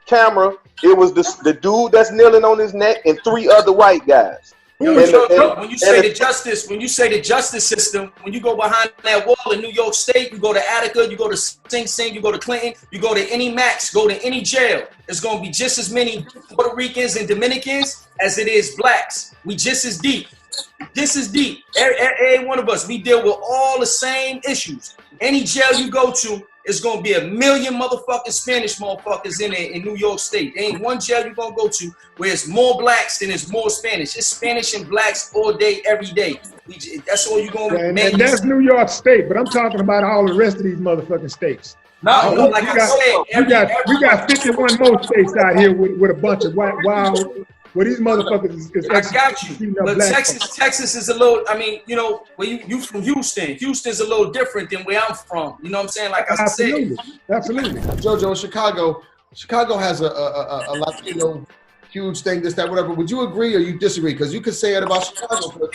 camera, it was the dude that's kneeling on his neck and 3 other white guys. Yo, when you say the justice system, when you go behind that wall in New York State, you go to Attica, you go to Sing Sing, you go to Clinton, you go to any Max, go to any jail. There's going to be just as many Puerto Ricans and Dominicans as it is blacks. We just as deep. This is deep. Every one of us, we deal with all the same issues. Any jail you go to, it's going to be 1 million motherfucking Spanish motherfuckers in there in New York State. There ain't one jail you're going to go to where it's more blacks than it's more Spanish. It's Spanish and blacks all day, every day. That's all you're going to make. And that's New York State, but I'm talking about all the rest of these motherfucking states. No, like I said, we got 51 more states out here with a bunch of wild. Well, these motherfuckers is I got you. But Texas is a little, I mean, you know, where you from Houston. Houston's a little different than where I'm from. You know what I'm saying? Like I said. Absolutely. Jojo, Chicago has a Latino huge thing, this, that, whatever. Would you agree or you disagree? Because you could say it about Chicago. But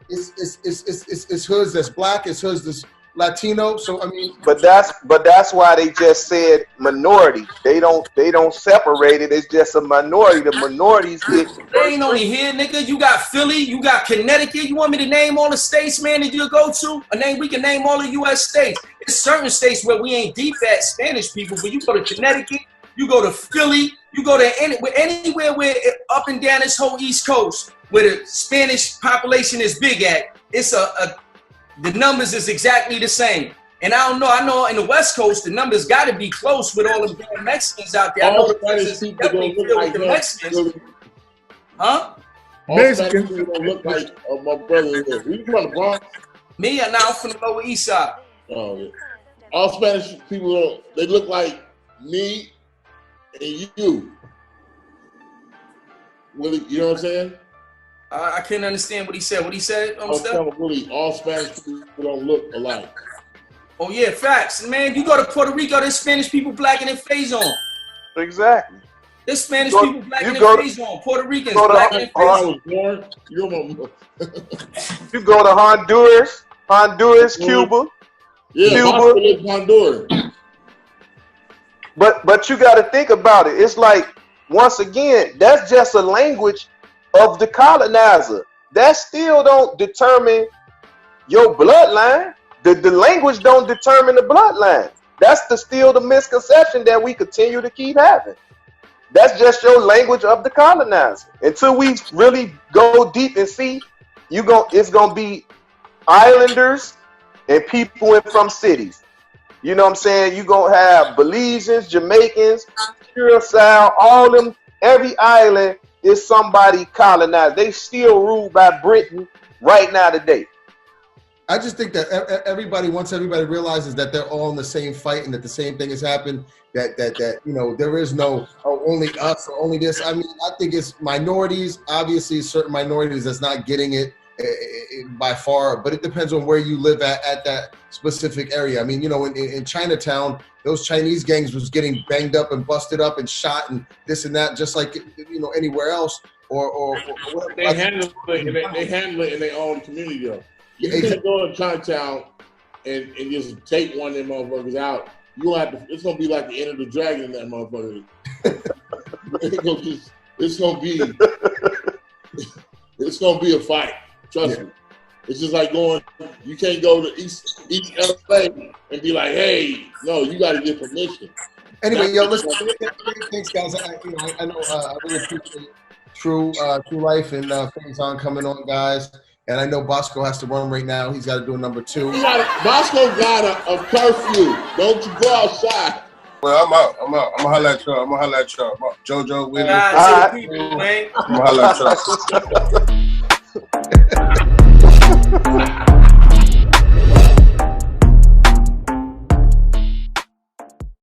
it's hoods that's black, it's hoods that's Latino. So I mean, but that's why they just said minority. They don't separate it. It's just a minority. The minorities get. They ain't only here, nigga. You got Philly, you got Connecticut. You want me to name all the states, man, that you go to? We can name all the U.S. states. There's certain states where we ain't deep at Spanish people, but you go to Connecticut, you go to Philly, you go to anywhere where up and down this whole East Coast where the Spanish population is big at. It's the numbers is exactly the same. And I don't know. I know in the West Coast, the numbers got to be close with all the Mexicans out there. I know the places definitely filled with the Mexicans. Huh? Mexicans don't look like my brother here. You from the Bronx? Me? I'm from the Lower East Side. Oh, yeah. All Spanish people, they look like me and you. Willie, you know what I'm saying? I couldn't understand what he said. What he said? Willie, all Spanish people don't look alike. Oh yeah, facts, man. You go to Puerto Rico, there's Spanish people blacker than Faizon. Exactly. There's Spanish people blacker than Faizon. Puerto Ricans blacker than Faizon. You go to Honduras, Cuba. Yeah, Cuba. Honduras. But you got to think about it. It's like, once again, that's just a language of the colonizer. That still don't determine your bloodline. The language don't determine the bloodline. That's still the misconception that we continue to keep having. That's just your language of the colonizer. Until we really go deep and see, it's gonna be islanders and people from cities. You know what I'm saying? You're gonna have Belizeans, Jamaicans, Curacao, all them, every island is somebody colonized. They still ruled by Britain right now today. I just think that once everybody realizes that they're all in the same fight and that the same thing has happened, that you know, there is no only us or only this. I mean, I think it's minorities, obviously certain minorities that's not getting it by far, but it depends on where you live at that specific area. I mean, you know, in Chinatown, those Chinese gangs was getting banged up and busted up and shot and this and that, just like, you know, anywhere else or whatever. They handle it in their own community though. You can't go to Chinatown and just take one of them motherfuckers out. You have to. It's gonna be like the end of the dragon in that motherfucker. It's gonna be a fight. Trust me. It's just like going. You can't go to East LA and be like, hey, no, you got to get permission. Anyway, yo, listen. Thanks, guys. I know. I really appreciate True Life and Faizon coming on, guys. And I know Boskoe has to run right now. He's got to do a number 2. Boskoe got a curfew. Don't you go outside. Well, I'm out. I'm gonna holla at y'all. Jojo, Willie. All right. I'm gonna holla at y'all.